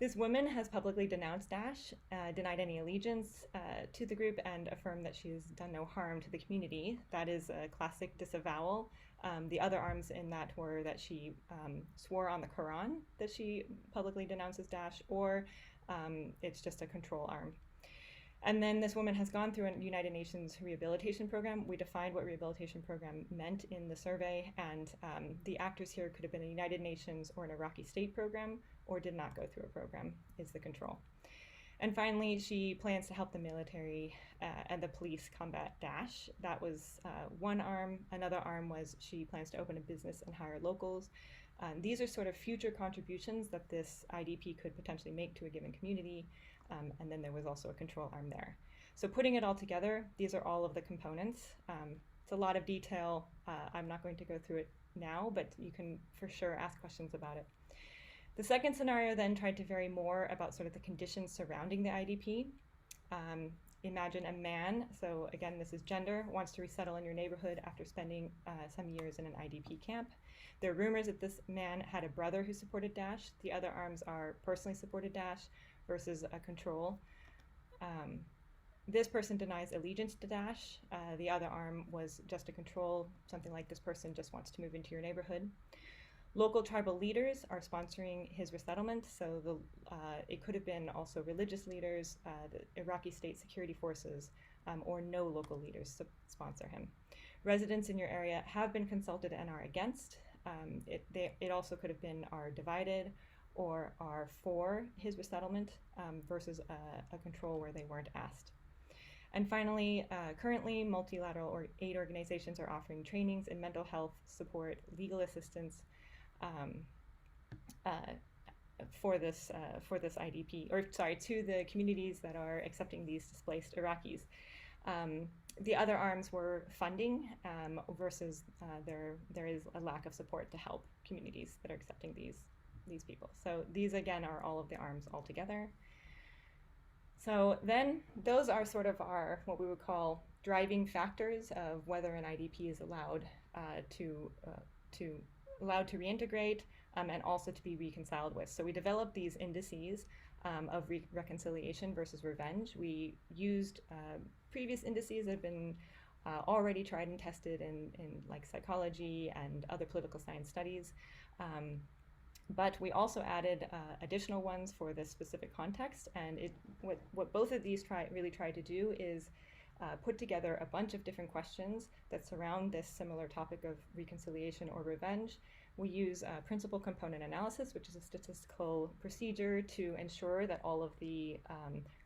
This woman has publicly denounced Daesh, denied any allegiance to the group, and affirmed that she has done no harm to the community. That is a classic disavowal. The other arms in that were that she swore on the Quran that she publicly denounces Daesh, or it's just a control arm. And then this woman has gone through a United Nations rehabilitation program. We defined what rehabilitation program meant in the survey, and the actors here could have been a United Nations or an Iraqi state program, or did not go through a program, is the control. And finally, she plans to help the military and the police combat Daesh. That was one arm. Another arm was she plans to open a business and hire locals. These are sort of future contributions that this IDP could potentially make to a given community. And then there was also a control arm there. So putting it all together, these are all of the components. It's a lot of detail. I'm not going to go through it now, but you can for sure ask questions about it. The second scenario then tried to vary more about sort of the conditions surrounding the IDP. Imagine a man, so again, this is gender, wants to resettle in your neighborhood after spending some years in an IDP camp. There are rumors that this man had a brother who supported Daesh. The other arms are personally supported Daesh versus a control. This person denies allegiance to Daesh. The other arm was just a control, something like this person just wants to move into your neighborhood. Local tribal leaders are sponsoring his resettlement, so it could have been also religious leaders, the Iraqi state security forces, or no local leaders sponsor him. Residents in your area have been consulted and are against. It also could have been are divided or are for his resettlement versus a control where they weren't asked. And finally, currently multilateral or aid organizations are offering trainings in mental health support, legal assistance, for this IDP, or sorry, to the communities that are accepting these displaced Iraqis. The other arms were funding versus there is a lack of support to help communities that are accepting these people. So these again are all of the arms all together. So then those are sort of our what we would call driving factors of whether an IDP is allowed to reintegrate and also to be reconciled with. So we developed these indices of reconciliation versus revenge. We used previous indices that have been already tried and tested in like psychology and other political science studies. But we also added additional ones for this specific context. And what both of these really try to do is put together a bunch of different questions that surround this similar topic of reconciliation or revenge. We use principal component analysis, which is a statistical procedure to ensure that all of the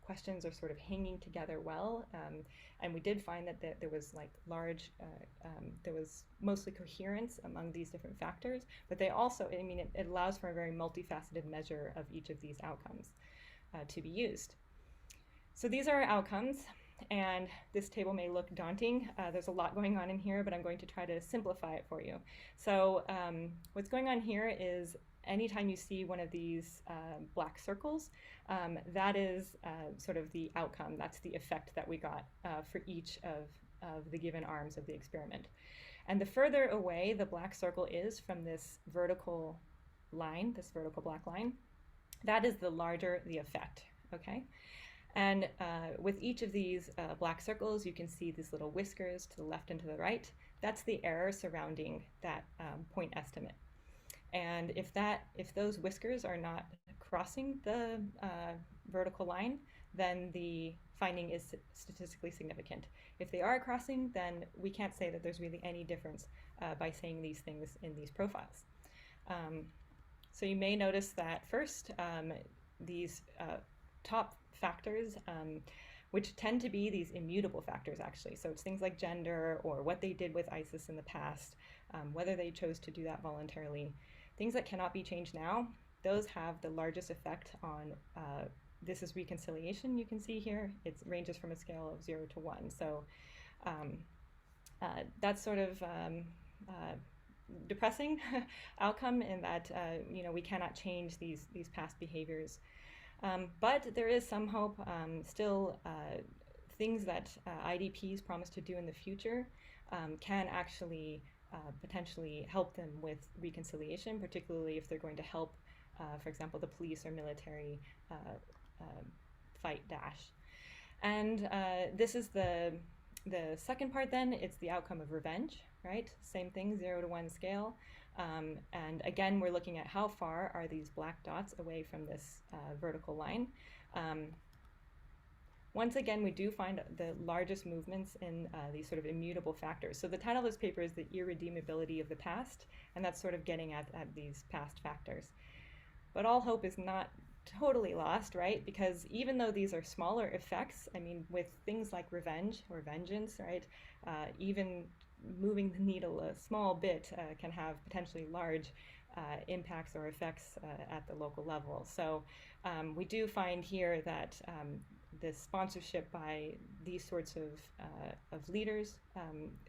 questions are sort of hanging together well. And we did find that there was like there was mostly coherence among these different factors, but they also, I mean, it allows for a very multifaceted measure of each of these outcomes to be used. So these are our outcomes. And this table may look daunting. There's a lot going on in here, but I'm going to try to simplify it for you. So what's going on here is anytime you see one of these black circles, that is sort of the outcome. That's the effect that we got for each of the given arms of the experiment. And the further away the black circle is from this vertical line, this vertical black line, that is the larger the effect, okay? And with each of these black circles, you can see these little whiskers to the left and to the right. That's the error surrounding that point estimate. And if those whiskers are not crossing the vertical line, then the finding is statistically significant. If they are crossing, then we can't say that there's really any difference by saying these things in these profiles. So you may notice that first, these top factors, which tend to be these immutable factors actually. So it's things like gender or what they did with ISIS in the past, whether they chose to do that voluntarily. Things that cannot be changed now, those have the largest effect on, this is reconciliation you can see here. It ranges from a scale of 0 to 1. So that's sort of depressing outcome in that we cannot change these past behaviors. But there is some hope. Still, things that IDPs promise to do in the future can actually potentially help them with reconciliation, particularly if they're going to help, for example, the police or military fight Daesh. And this is the second part then. It's the outcome of revenge, right? Same thing, 0 to 1 scale. And again, we're looking at how far are these black dots away from this vertical line. Once again, we do find the largest movements in these sort of immutable factors. So the title of this paper is The Irredeemability of the Past, and that's sort of getting at these past factors. But all hope is not totally lost, right? Because even though these are smaller effects, I mean, with things like revenge or vengeance, right? Even moving the needle a small bit can have potentially large impacts or effects at the local level. So we do find here that this sponsorship by these sorts of leaders,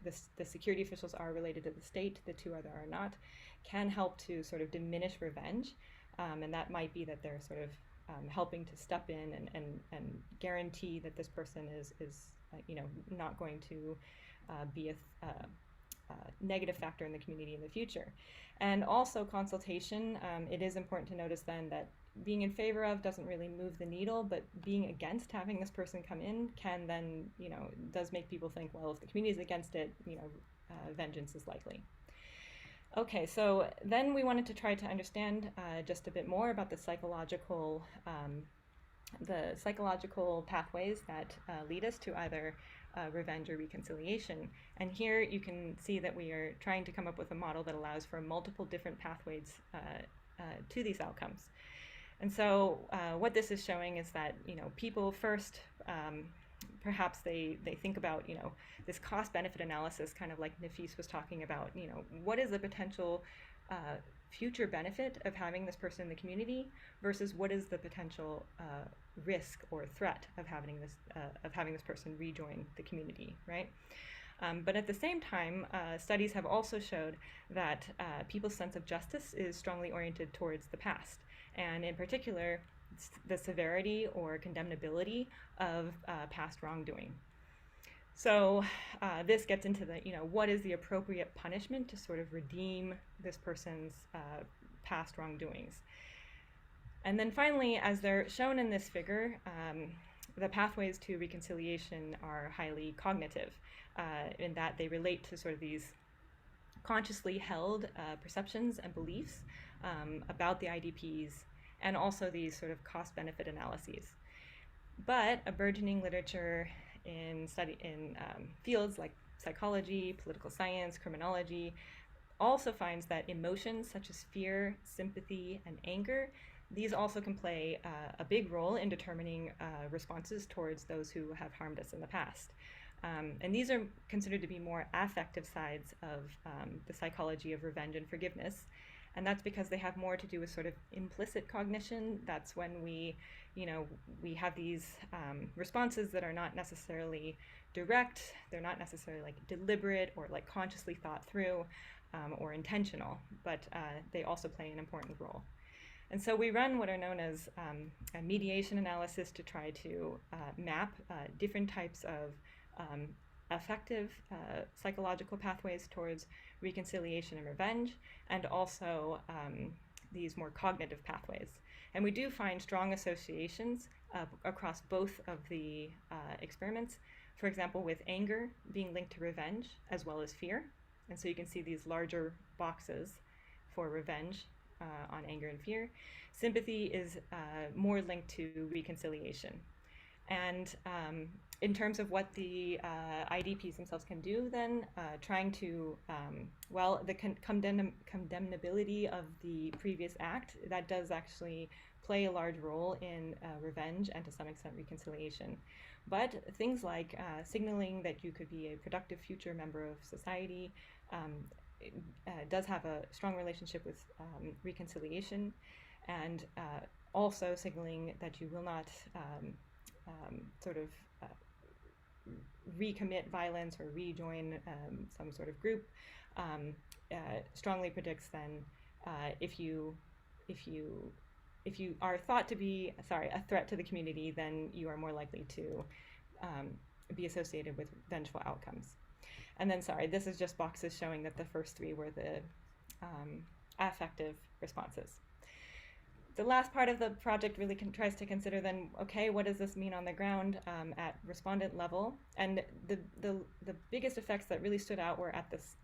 the security officials are related to the state, the two other are not, can help to sort of diminish revenge. And that might be that they're sort of helping to step in and guarantee that this person is you know, not going to be a negative factor in the community in the future. And also consultation, it is important to notice then that being in favor of doesn't really move the needle, but being against having this person come in can then, you know, does make people think, well, if the community is against it, you know, vengeance is likely. Okay, so then we wanted to try to understand just a bit more about the psychological pathways that lead us to either revenge or reconciliation. And here you can see that we are trying to come up with a model that allows for multiple different pathways to these outcomes. And so what this is showing is that, you know, people first, perhaps they think about, you know, this cost-benefit analysis, kind of like Nafis was talking about, you know, what is the potential future benefit of having this person in the community versus what is the potential risk or threat of having this person rejoin the community, right? But at the same time, studies have also showed that people's sense of justice is strongly oriented towards the past, and in particular, the severity or condemnability of past wrongdoing. So this gets into the, you know, what is the appropriate punishment to sort of redeem this person's past wrongdoings. And then finally, as they're shown in this figure, the pathways to reconciliation are highly cognitive in that they relate to sort of these consciously held perceptions and beliefs about the IDPs, and also these sort of cost-benefit analyses. But a burgeoning literature in fields like psychology, political science, criminology, also finds that emotions such as fear, sympathy, and anger, these also can play a big role in determining responses towards those who have harmed us in the past. And these are considered to be more affective sides of the psychology of revenge and forgiveness. And that's because they have more to do with sort of implicit cognition. That's when we have these responses that are not necessarily direct, they're not necessarily like deliberate or like consciously thought through or intentional, but they also play an important role. And so we run what are known as a mediation analysis to try to map different types of effective psychological pathways towards reconciliation and revenge, and also these more cognitive pathways. And we do find strong associations across both of the experiments, for example, with anger being linked to revenge as well as fear. And so you can see these larger boxes for revenge on anger and fear. Sympathy is more linked to reconciliation. And in terms of what the IDPs themselves can do then, trying to, well, the condemnability of the previous act, that does actually play a large role in revenge and to some extent reconciliation. But things like signaling that you could be a productive future member of society does have a strong relationship with reconciliation, and also signaling that you will not recommit violence or rejoin some sort of group strongly predicts then if you are thought to be a threat to the community, then you are more likely to be associated with vengeful outcomes. And then, this is just boxes showing that the first three were the affective responses. The last part of the project really tries to consider then, okay, what does this mean on the ground at respondent level? And the biggest effects that really stood out were at this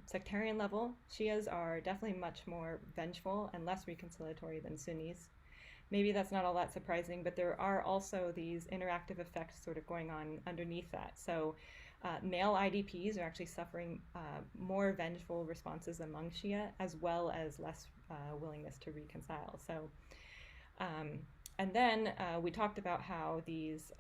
sectarian level. Shias are definitely much more vengeful and less reconciliatory than Sunnis. Maybe that's not all that surprising, but there are also these interactive effects sort of going on underneath that. So male IDPs are actually suffering more vengeful responses among Shia, as well as less willingness to reconcile. So And then we talked about how these,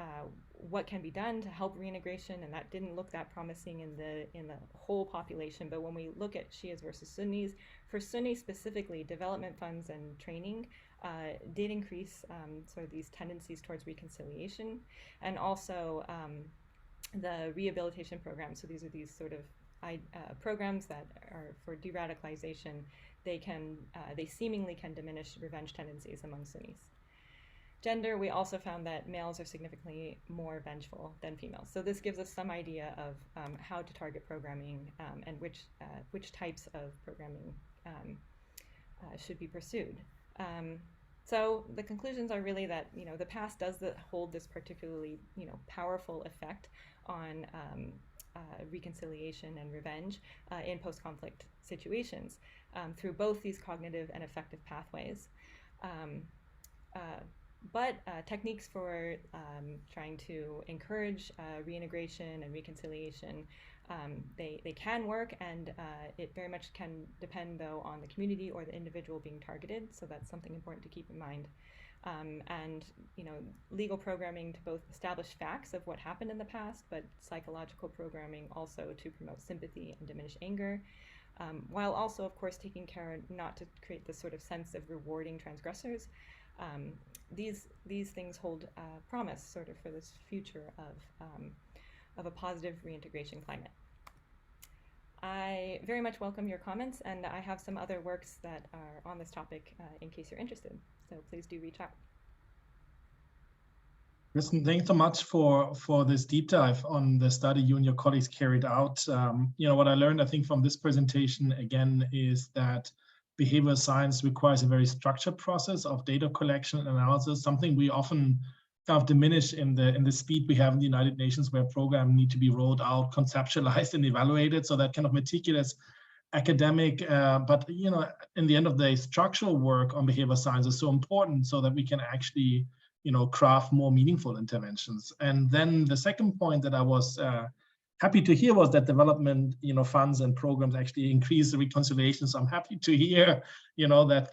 what can be done to help reintegration, and that didn't look that promising in the whole population. But when we look at Shias versus Sunnis, for Sunnis specifically, development funds and training did increase sort of these tendencies towards reconciliation, and also the rehabilitation programs. So these are these sort of programs that are for de-radicalization. They seemingly can diminish revenge tendencies among Sunnis. Gender, we also found that males are significantly more vengeful than females. So this gives us some idea of how to target programming and which types of programming should be pursued. So the conclusions are really that the past does hold this particularly powerful effect on reconciliation and revenge in post-conflict situations through both these cognitive and affective pathways. But techniques for trying to encourage reintegration and reconciliation, they can work, and it very much can depend, though, on the community or the individual being targeted. So that's something important to keep in mind. And legal programming to both establish facts of what happened in the past, but psychological programming also to promote sympathy and diminish anger, while also, of course, taking care not to create this sort of sense of rewarding transgressors. These things hold promise sort of for this future of a positive reintegration climate. I very much welcome your comments, and I have some other works that are on this topic in case you're interested. So please do reach out. Kristen, thanks so much for this deep dive on the study you and your colleagues carried out. What I learned, I think, from this presentation again is that behavioral science requires a very structured process of data collection and analysis, something we often kind of diminish in the speed we have in the United Nations, where programs need to be rolled out, conceptualized, and evaluated. So that kind of meticulous academic, but in the end of the day, structural work on behavioral science is so important so that we can actually craft more meaningful interventions. And then the second point that I was happy to hear was that development, funds and programs actually increase the reconciliation. So I'm happy to hear, that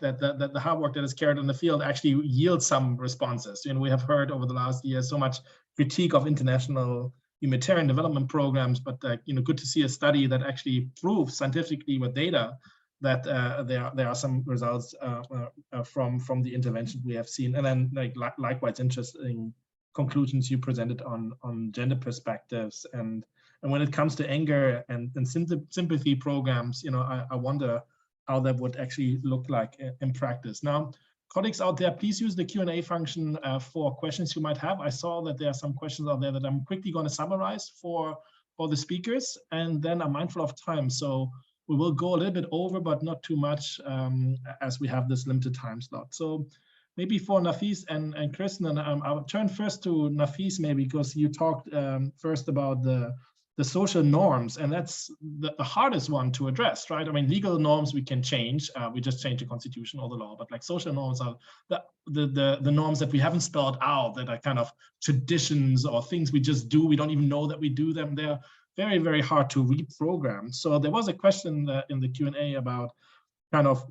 the hard work that is carried in the field actually yields some responses. We have heard over the last year so much critique of international humanitarian development programs, but good to see a study that actually proves scientifically with data that there are some results from the interventions we have seen. And then likewise interesting conclusions you presented on gender perspectives. And when it comes to anger and sympathy programs, I wonder how that would actually look like in practice. Now, colleagues out there, please use the Q&A function for questions you might have. I saw that there are some questions out there that I'm quickly going to summarize for the speakers, and then I'm mindful of time. So we will go a little bit over, but not too much as we have this limited time slot. So maybe for Nafis and Kristen, and I'll turn first to Nafis maybe, because you talked first about the social norms, and that's the hardest one to address, right? I mean, legal norms we can change. We just change the constitution or the law, but like social norms are the norms that we haven't spelled out, that are kind of traditions or things we just do. We don't even know that we do them. They're very, very hard to reprogram. So there was a question in the Q&A about kind of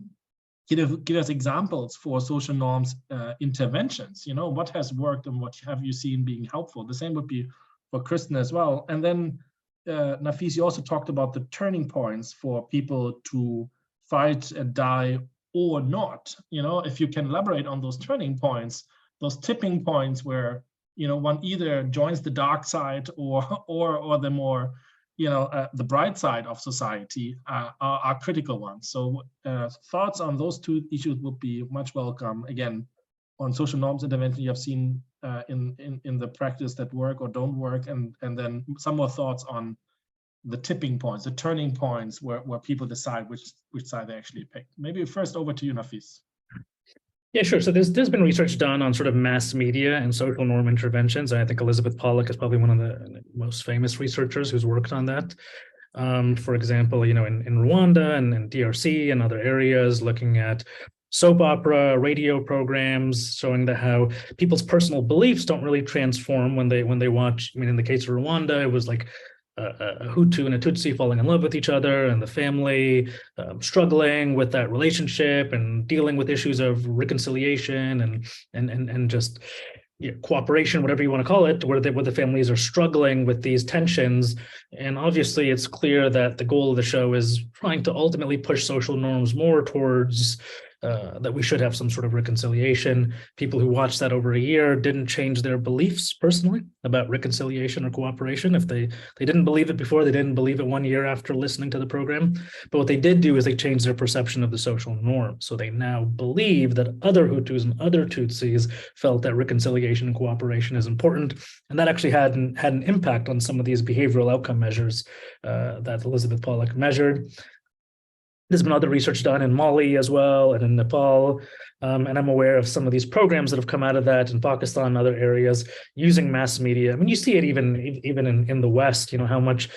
give us examples for social norms interventions. What has worked and what have you seen being helpful? The same would be for Kristen as well. And then Nafis, you also talked about the turning points for people to fight and die or not. If you can elaborate on those turning points, those tipping points where one either joins the dark side or the more the bright side of society are critical ones. So thoughts on those two issues would be much welcome. Again, on social norms intervention you have seen in the practice that work or don't work, and then some more thoughts on the tipping points, the turning points where people decide which side they actually pick. Maybe first over to you, Nafis. Yeah, sure. So there's been research done on sort of mass media and social norm interventions. I think Elizabeth Pollack is probably one of the most famous researchers who's worked on that. For example, in Rwanda and DRC and other areas, looking at soap opera, radio programs, showing how people's personal beliefs don't really transform when they watch. I mean, in the case of Rwanda, it was like a Hutu and a Tutsi falling in love with each other, and the family struggling with that relationship and dealing with issues of reconciliation and just cooperation, whatever you want to call it, where the families are struggling with these tensions. And obviously, it's clear that the goal of the show is trying to ultimately push social norms more towards that we should have some sort of reconciliation. People who watched that over a year didn't change their beliefs personally about reconciliation or cooperation. If they didn't believe it before, they didn't believe it 1 year after listening to the program. But what they did do is they changed their perception of the social norm. So they now believe that other Hutus and other Tutsis felt that reconciliation and cooperation is important. And that actually had an impact on some of these behavioral outcome measures that Elizabeth Pollack measured. There's been other research done in Mali as well and in Nepal. And I'm aware of some of these programs that have come out of that in Pakistan and other areas using mass media. I mean, you see it even in the West, how much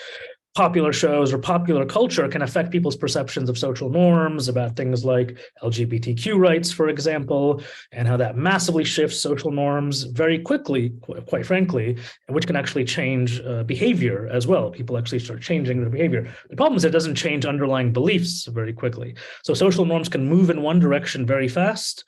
popular shows or popular culture can affect people's perceptions of social norms about things like LGBTQ rights, for example, and how that massively shifts social norms very quickly, quite frankly, which can actually change behavior as well. People actually start changing their behavior. The problem is it doesn't change underlying beliefs very quickly. So social norms can move in one direction very fast.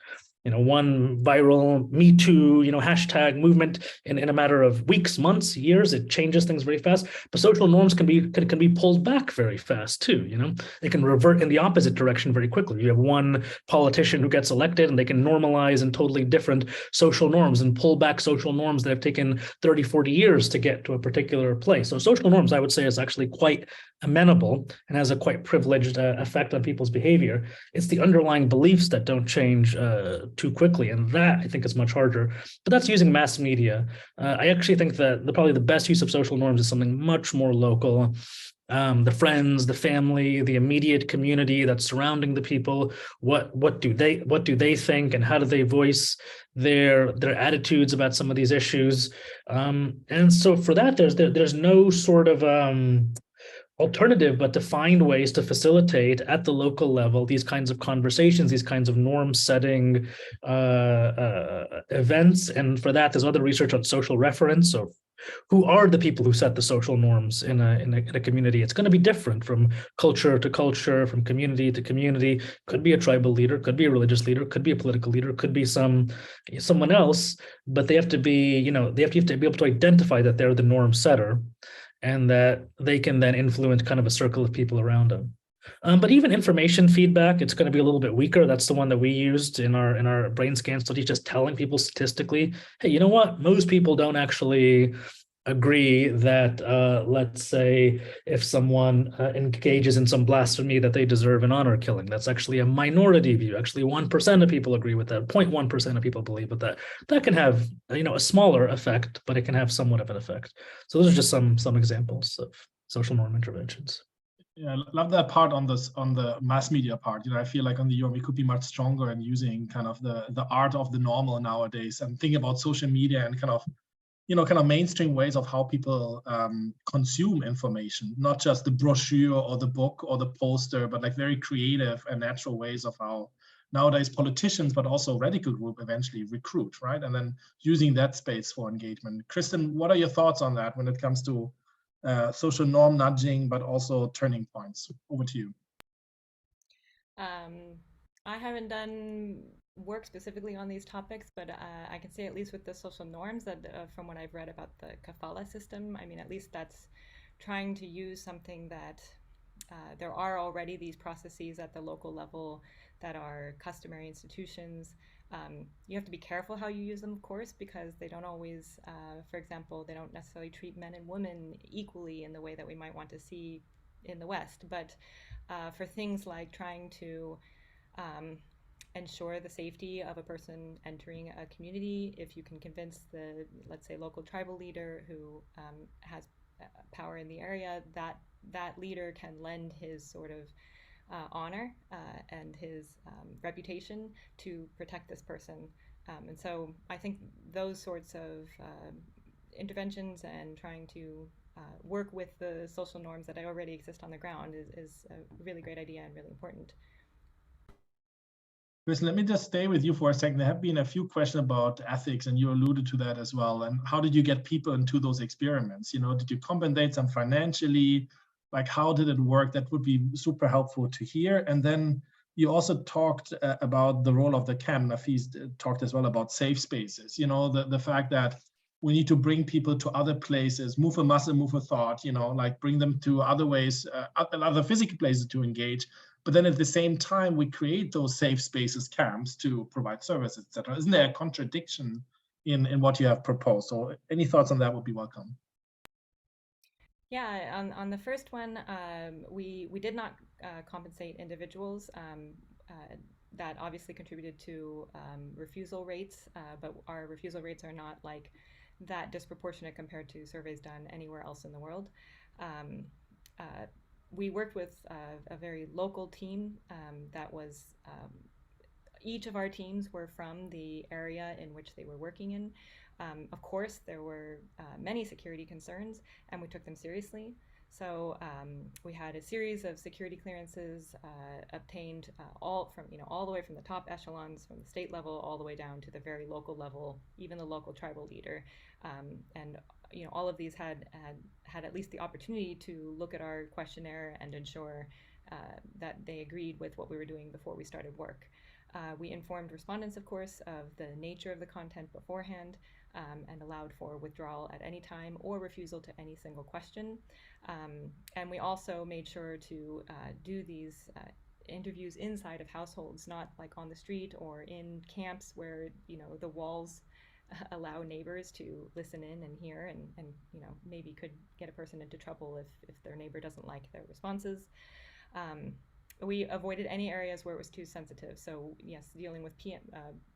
One viral Me Too, hashtag movement in a matter of weeks, months, years, it changes things very fast. But social norms can be pulled back very fast too. They can revert in the opposite direction very quickly. You have one politician who gets elected and they can normalize in totally different social norms and pull back social norms that have taken 30, 40 years to get to a particular place. So social norms, I would say, is actually quite amenable and has a quite privileged effect on people's behavior. It's the underlying beliefs that don't change too quickly, and that I think is much harder. But that's using mass media. I actually think that probably the best use of social norms is something much more local. The friends, the family, the immediate community that's surrounding the people. What do they think, and how do they voice their attitudes about some of these issues? And so for that, there's no sort of alternative but to find ways to facilitate at the local level these kinds of conversations, these kinds of norm setting events. And for that, there's other research on social reference. So who are the people who set the social norms in a community? It's going to be different from culture to culture, from community to community. Could be a tribal leader, could be a religious leader, could be a political leader, could be someone else, but they have to be, they have to be able to identify that they're the norm setter, and that they can then influence kind of a circle of people around them. But even information feedback, it's going to be a little bit weaker. That's the one that we used in our brain scan study, just telling people statistically, hey, you know what? Most people don't actually agree that, let's say, if someone engages in some blasphemy, that they deserve an honor killing. That's actually a minority view. Actually, 1% of people agree with that. 0.1% of people believe with that. That can have, a smaller effect, but it can have somewhat of an effect. So those are just some examples of social norm interventions. Yeah, I love that part on the mass media part. I feel like on the we could be much stronger in using kind of the art of the normal nowadays, and thinking about social media and kind of mainstream ways of how people consume information, not just the brochure or the book or the poster, but like very creative and natural ways of how nowadays politicians, but also radical group eventually recruit, right? And then using that space for engagement. Kristen, what are your thoughts on that when it comes to social norm nudging, but also turning points? Over to you. I haven't done work specifically on these topics, but I can say, at least with the social norms, that from what I've read about the kafala system, I mean, at least that's trying to use something that there are already these processes at the local level that are customary institutions. You have to be careful how you use them, of course, because they don't always, for example, they don't necessarily treat men and women equally in the way that we might want to see in the West. But for things like trying to ensure the safety of a person entering a community, if you can convince the, let's say, local tribal leader who has power in the area, that leader can lend his sort of honor and his reputation to protect this person. And so I think those sorts of interventions and trying to work with the social norms that already exist on the ground is a really great idea and really important. Chris, let me just stay with you for a second. There have been a few questions about ethics, and you alluded to that as well. And how did you get people into those experiments? You know, did you compensate them financially? Like, how did it work? That would be super helpful to hear. And then you also talked about the role of the camp. Nafis talked as well about safe spaces. You know, the fact that we need to bring people to other places, move a muscle, move a thought, you know, like bring them to other ways, other physical places to engage. But then at the same time, we create those safe spaces, camps, to provide services, etc. Isn't there a contradiction in what you have proposed? So any thoughts on that would be welcome. Yeah, on the first one, we did not compensate individuals. That obviously contributed to refusal rates, but our refusal rates are not like that disproportionate compared to surveys done anywhere else in the world. We worked with a very local team that was, each of our teams were from the area in which they were working in. Of course, there were many security concerns, and we took them seriously. So we had a series of security clearances obtained all the way from the top echelons, from the state level all the way down to the very local level, even the local tribal leader. And all of these had at least the opportunity to look at our questionnaire and ensure that they agreed with what we were doing before we started work. We informed respondents, of course, of the nature of the content beforehand, and allowed for withdrawal at any time or refusal to any single question. And we also made sure to do these interviews inside of households, not like on the street or in camps where the walls allow neighbors to listen in and hear, and maybe could get a person into trouble if their neighbor doesn't like their responses. We avoided any areas where it was too sensitive. So yes, dealing with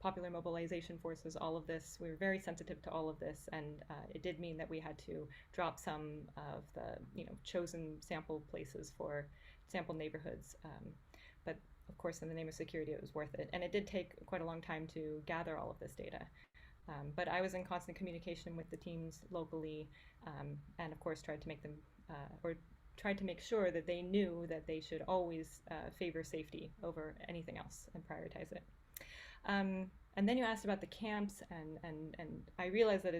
popular mobilization forces, all of this, we were very sensitive to all of this, and it did mean that we had to drop some of the chosen sample places for sample neighborhoods. But of course, in the name of security, it was worth it. And it did take quite a long time to gather all of this data. But I was in constant communication with the teams locally, and of course tried to make them, tried to make sure that they knew that they should always favor safety over anything else and prioritize it. And then you asked about the camps, and I realized that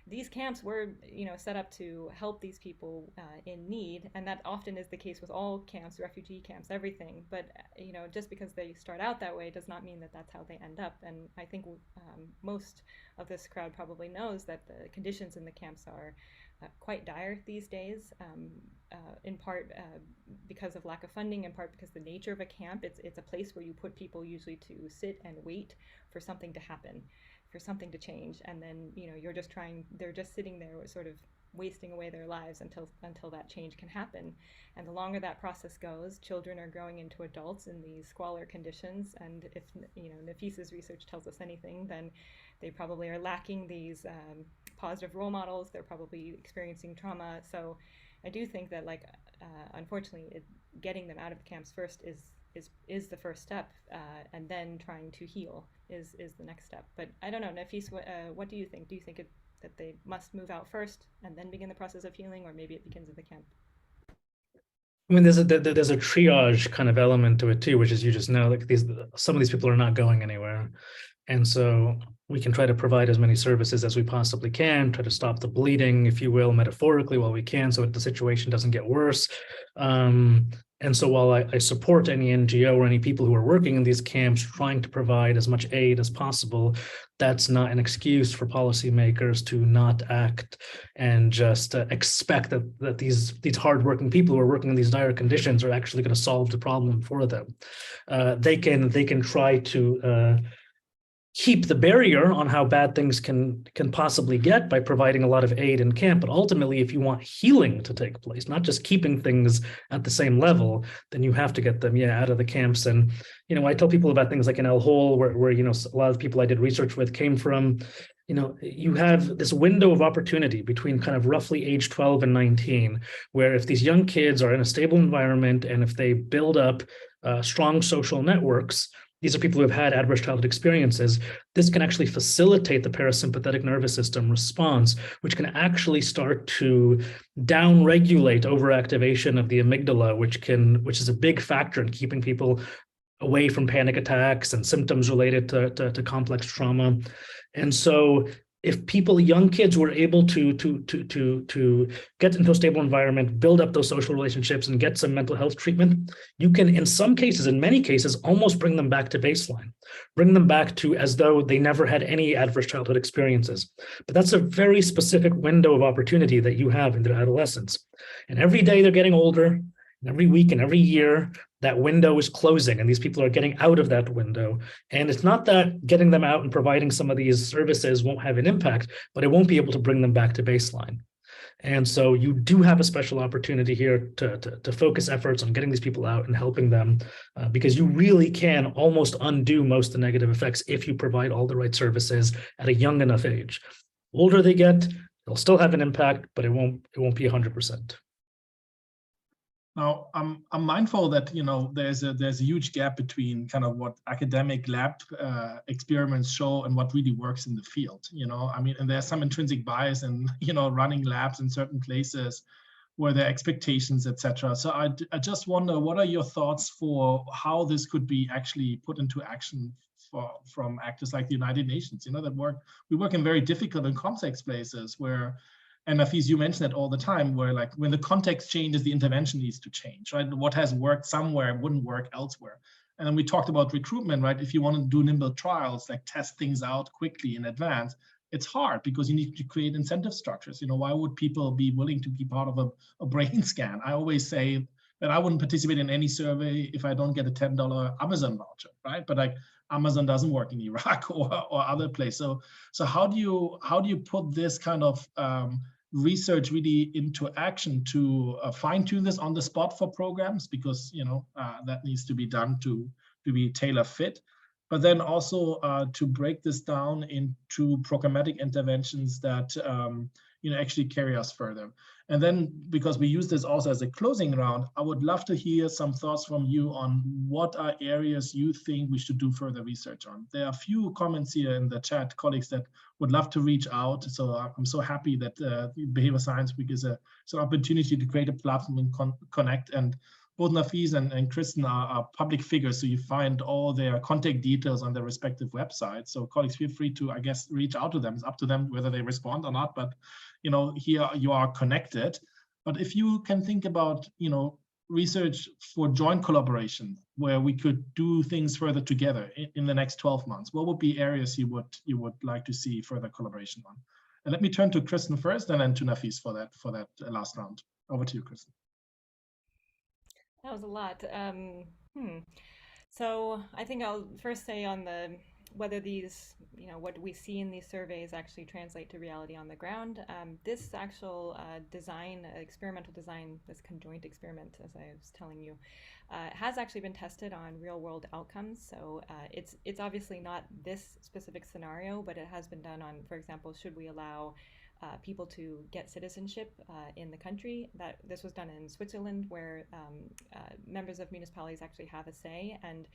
these camps were set up to help these people in need, and that often is the case with all camps, refugee camps, everything. But just because they start out that way does not mean that that's how they end up. And I think most of this crowd probably knows that the conditions in the camps are quite dire these days, in part because of lack of funding, in part because the nature of a camp, it's a place where you put people usually to sit and wait for something to happen, for something to change, and then they're just sitting there sort of wasting away their lives until that change can happen. And the longer that process goes, children are growing into adults in these squalor conditions, and if Nafis's research tells us anything, then they probably are lacking these positive role models. They're probably experiencing trauma. So I do think that, unfortunately, getting them out of the camps first is the first step, and then trying to heal is the next step. But I don't know, Nafis, what do you think? Do you think that they must move out first and then begin the process of healing, or maybe it begins at the camp? I mean, there's a triage kind of element to it too, which is, you just know, some of these people are not going anywhere. And so we can try to provide as many services as we possibly can, try to stop the bleeding, if you will, metaphorically, while we can, so that the situation doesn't get worse. And so while I support any NGO or any people who are working in these camps trying to provide as much aid as possible, that's not an excuse for policymakers to not act and just expect that these hardworking people who are working in these dire conditions are actually going to solve the problem for them. They can try to keep the barrier on how bad things can possibly get by providing a lot of aid in camp. But ultimately, if you want healing to take place, not just keeping things at the same level, then you have to get them, out of the camps. And, I tell people about things like in El Hol, where a lot of the people I did research with came from. You have this window of opportunity between kind of roughly age 12 and 19, where if these young kids are in a stable environment and if they build up strong social networks, these are people who have had adverse childhood experiences, this can actually facilitate the parasympathetic nervous system response, which can actually start to downregulate overactivation of the amygdala, which is a big factor in keeping people away from panic attacks and symptoms related to complex trauma. And so if young kids were able to get into a stable environment, build up those social relationships and get some mental health treatment, you can, in some cases, in many cases, almost bring them back to baseline, bring them back to as though they never had any adverse childhood experiences. But that's a very specific window of opportunity that you have in their adolescence. And every day they're getting older, and every week and every year, that window is closing and these people are getting out of that window. And it's not that getting them out and providing some of these services won't have an impact, but it won't be able to bring them back to baseline. And so you do have a special opportunity here to focus efforts on getting these people out and helping them, because you really can almost undo most of the negative effects if you provide all the right services at a young enough age. Older they get, they'll still have an impact, but it won't be 100%. Now, I'm mindful that, you know, there's a huge gap between kind of what academic lab experiments show and what really works in the field. You know, I mean, and there's some intrinsic bias in, you know, running labs in certain places where there are expectations, etc. So I just wonder, what are your thoughts for how this could be actually put into action from actors like the United Nations? You know, we work in very difficult and complex places where. And Nafis, you mention it all the time, where like when the context changes, the intervention needs to change, right? What has worked somewhere wouldn't work elsewhere. And then we talked about recruitment, right? If you want to do nimble trials, like test things out quickly in advance, it's hard because you need to create incentive structures. You know, why would people be willing to be part of a brain scan? I always say that I wouldn't participate in any survey if I don't get a $10 Amazon voucher, right? But like Amazon doesn't work in Iraq or other places. So how do you put this kind of research really into action to fine-tune this on the spot for programs, because you know that needs to be done to be tailor fit, but then also to break this down into programmatic interventions that you know actually carry us further. And then, because we use this also as a closing round, I would love to hear some thoughts from you on what are areas you think we should do further research on. There are a few comments here in the chat, colleagues that would love to reach out. So I'm so happy that Behavior Science Week is an opportunity to create a platform and connect. And both Nafis and Kristen are public figures, so you find all their contact details on their respective websites. So colleagues, feel free to, I guess, reach out to them. It's up to them whether they respond or not, but you know, here you are connected. But if you can think about, you know, research for joint collaboration, where we could do things further together in the next 12 months, what would be areas you would like to see further collaboration on? And let me turn to Kristen first, and then to Nafis for that last round. Over to you, Kristen. That was a lot. So I think I'll first say on whether these, you know, what we see in these surveys actually translate to reality on the ground. This actual experimental design, this conjoint experiment, as I was telling you, has actually been tested on real world outcomes. So it's obviously not this specific scenario, but it has been done on, for example, should we allow people to get citizenship in the country. This was done in Switzerland, where members of municipalities actually have a say, and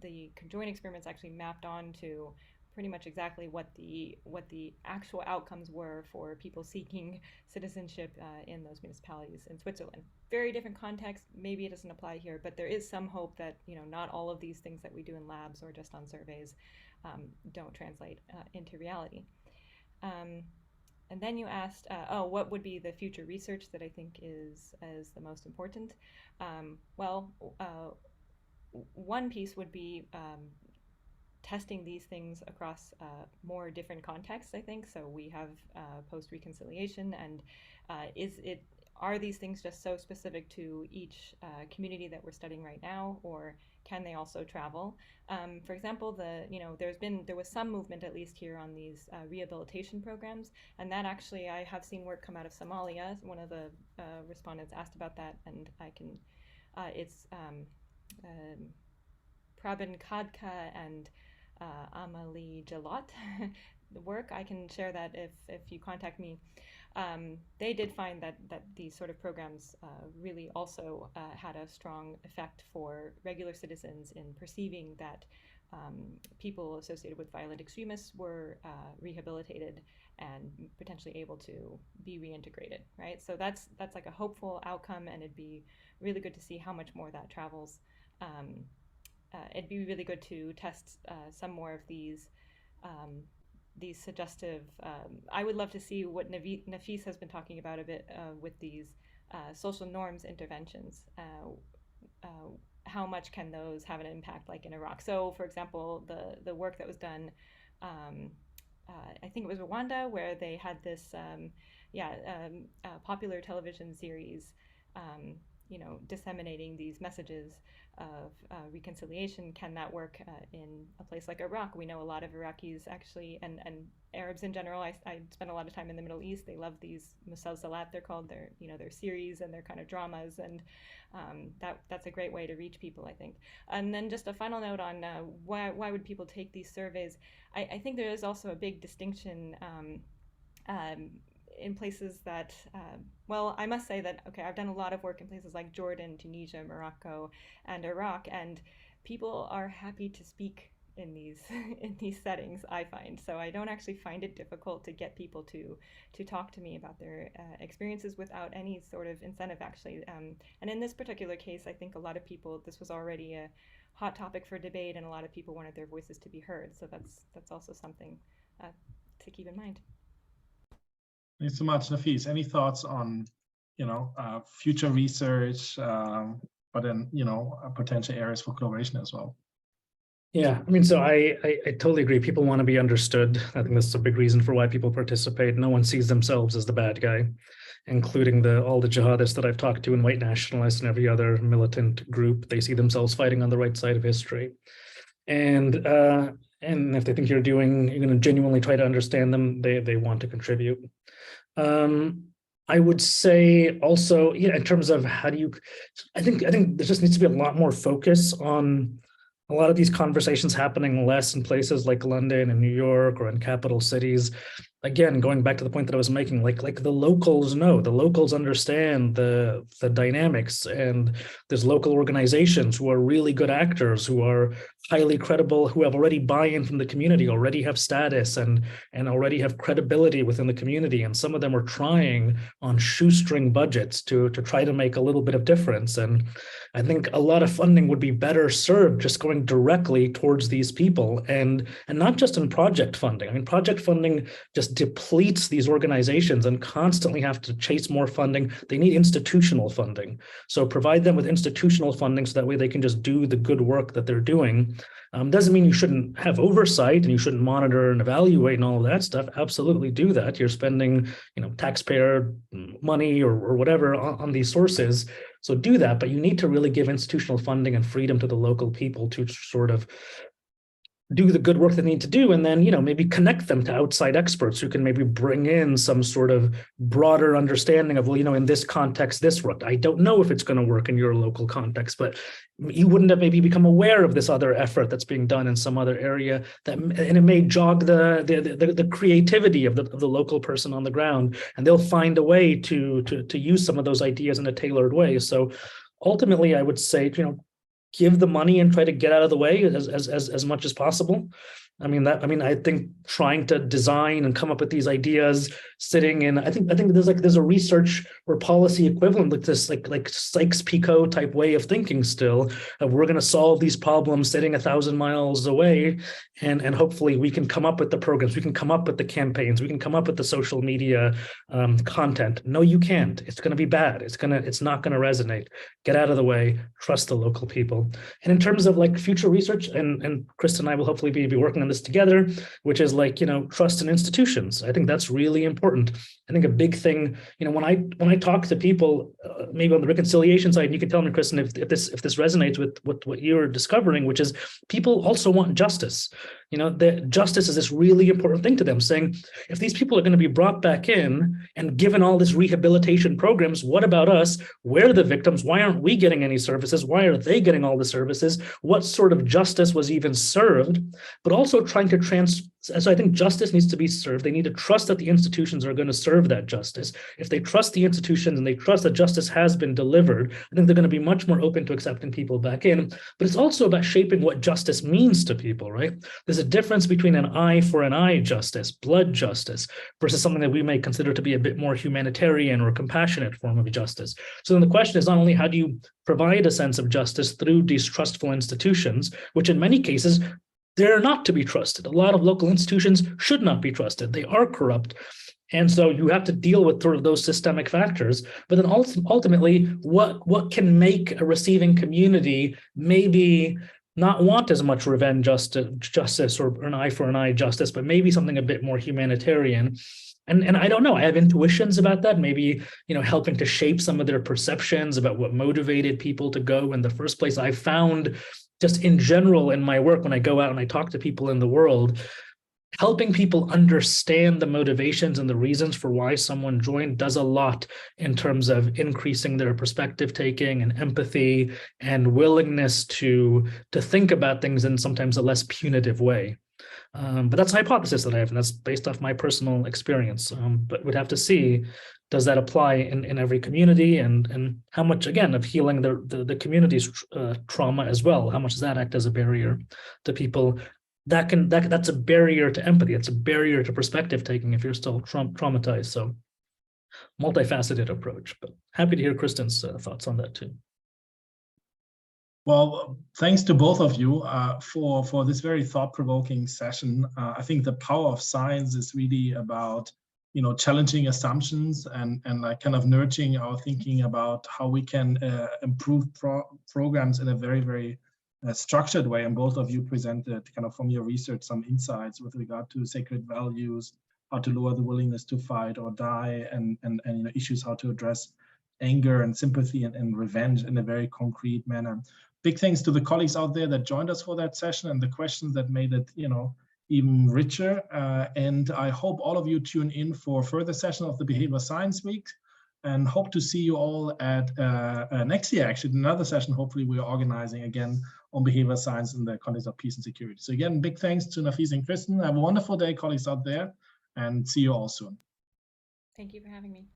the conjoint experiments actually mapped on to pretty much exactly what the actual outcomes were for people seeking citizenship in those municipalities in Switzerland. Very different context. Maybe it doesn't apply here, but there is some hope that, you know, not all of these things that we do in labs or just on surveys don't translate into reality. And then you asked, what would be the future research that I think is the most important? One piece would be testing these things across more different contexts, I think. So we have post-reconciliation, and are these things just so specific to each community that we're studying right now, or can they also travel? For example, there was some movement, at least here, on these rehabilitation programs, and that actually, I have seen work come out of Somalia. One of the respondents asked about that, and I can, it's Prabin Kadka and Amalie Jalot, the work. I can share that if you contact me. They did find that these sort of programs really also had a strong effect for regular citizens in perceiving that people associated with violent extremists were rehabilitated and potentially able to be reintegrated, right? So that's like a hopeful outcome, and it'd be really good to see how much more that travels. it'd be really good to test some more of these suggestive. I would love to see what Nafis has been talking about a bit with these social norms interventions. How much can those have an impact, like in Iraq? So, for example, the work that was done, I think it was Rwanda, where they had this, popular television series, disseminating these messages of reconciliation. Can that work in a place like Iraq? We know a lot of Iraqis actually, and Arabs in general. I spent a lot of time in the Middle East. They love these musalsalat, they're called, their series and their kind of dramas, and that's a great way to reach people, I think. And then just a final note on why would people take these surveys? I think there is also a big distinction in places that, I must say that, okay, I've done a lot of work in places like Jordan, Tunisia, Morocco, and Iraq, and people are happy to speak in these settings, I find. So I don't actually find it difficult to get people to talk to me about their experiences without any sort of incentive, actually. And in this particular case, I think a lot of people, this was already a hot topic for debate, and a lot of people wanted their voices to be heard. So that's also something to keep in mind. Thanks so much, Nafis. Any thoughts on, future research, but then, potential areas for collaboration as well? Yeah, so I totally agree. People want to be understood. I think that's a big reason for why people participate. No one sees themselves as the bad guy, including all the jihadists that I've talked to and white nationalists and every other militant group. They see themselves fighting on the right side of history. And if they think you're going to genuinely try to understand them, they want to contribute. I would say also, in terms of how do you, I think there just needs to be a lot more focus on a lot of these conversations happening less in places like London and New York or in capital cities. Again, going back to the point that I was making, like the locals know, the locals understand the dynamics, and there's local organizations who are really good actors, who are highly credible, who have already buy-in from the community, already have status and already have credibility within the community. And some of them are trying on shoestring budgets to try to make a little bit of difference. And I think a lot of funding would be better served just going directly towards these people, and not just in project funding. Project funding just depletes these organizations and constantly have to chase more funding. They need institutional funding. So provide them with institutional funding so that way they can just do the good work that they're doing. Doesn't mean you shouldn't have oversight and you shouldn't monitor and evaluate and all of that stuff. Absolutely do that. You're spending, taxpayer money or whatever on these sources. So do that, but you need to really give institutional funding and freedom to the local people to sort of do the good work they need to do, and then, maybe connect them to outside experts who can maybe bring in some sort of broader understanding of, in this context, this worked. I don't know if it's going to work in your local context, but you wouldn't have maybe become aware of this other effort that's being done in some other area, and it may jog the creativity of the local person on the ground, and they'll find a way to use some of those ideas in a tailored way. So ultimately, I would say, give the money and try to get out of the way as much as possible. I think trying to design and come up with these ideas, sitting in, I think there's a research or policy equivalent like this, like Sykes-Picot type way of thinking still, of we're going to solve these problems sitting 1,000 miles away, and hopefully we can come up with the programs, we can come up with the campaigns, we can come up with the social media content. No, you can't. It's going to be bad. It's not going to resonate. Get out of the way. Trust the local people. And in terms of future research, and Krista and I will hopefully be working on this together, which is trust in institutions. I think that's really important. I think a big thing, when I talk to people, maybe on the reconciliation side, and you can tell me, Kristen, if this resonates with what you're discovering, which is people also want justice. The justice is this really important thing to them, saying, if these people are going to be brought back in and given all this rehabilitation programs, what about us? We're the victims. Why aren't we getting any services? Why are they getting all the services? What sort of justice was even served? But also trying to So I think justice needs to be served. They need to trust that the institutions are going to serve that justice. If they trust the institutions and they trust that justice has been delivered, I think they're going to be much more open to accepting people back in. But it's also about shaping what justice means to people, right? There's a difference between an eye for an eye justice, blood justice, versus something that we may consider to be a bit more humanitarian or compassionate form of justice. So then the question is not only how do you provide a sense of justice through distrustful institutions, which in many cases, they're not to be trusted. A lot of local institutions should not be trusted. They are corrupt. And so you have to deal with sort of those systemic factors. But then ultimately, what can make a receiving community maybe not want as much revenge justice or an eye for an eye justice, but maybe something a bit more humanitarian? And I don't know, I have intuitions about that, maybe, helping to shape some of their perceptions about what motivated people to go in the first place. I found just in general in my work, when I go out and I talk to people in the world, helping people understand the motivations and the reasons for why someone joined does a lot in terms of increasing their perspective taking and empathy and willingness to think about things in sometimes a less punitive way. But that's a hypothesis that I have, and that's based off my personal experience. But we'd have to see, does that apply in every community, and how much, again, of healing the community's trauma as well? How much does that act as a barrier to people? That's a barrier to empathy. It's a barrier to perspective taking if you're still traumatized. So multifaceted approach. But happy to hear Kristen's thoughts on that too. Well, thanks to both of you for this very thought-provoking session. I think the power of science is really about challenging assumptions and like kind of nurturing our thinking about how we can improve programs in a very, very structured way. And both of you presented kind of from your research some insights with regard to sacred values, how to lower the willingness to fight or die, and issues how to address anger and sympathy and revenge in a very concrete manner. Big thanks to the colleagues out there that joined us for that session and the questions that made it, even richer. And I hope all of you tune in for further sessions of the Behavioral Science Week, and hope to see you all at next year, actually, another session. Hopefully we're organizing again on behavioral science in the context of peace and security. So again, big thanks to Nafis and Kristen. Have a wonderful day, colleagues out there, and see you all soon. Thank you for having me.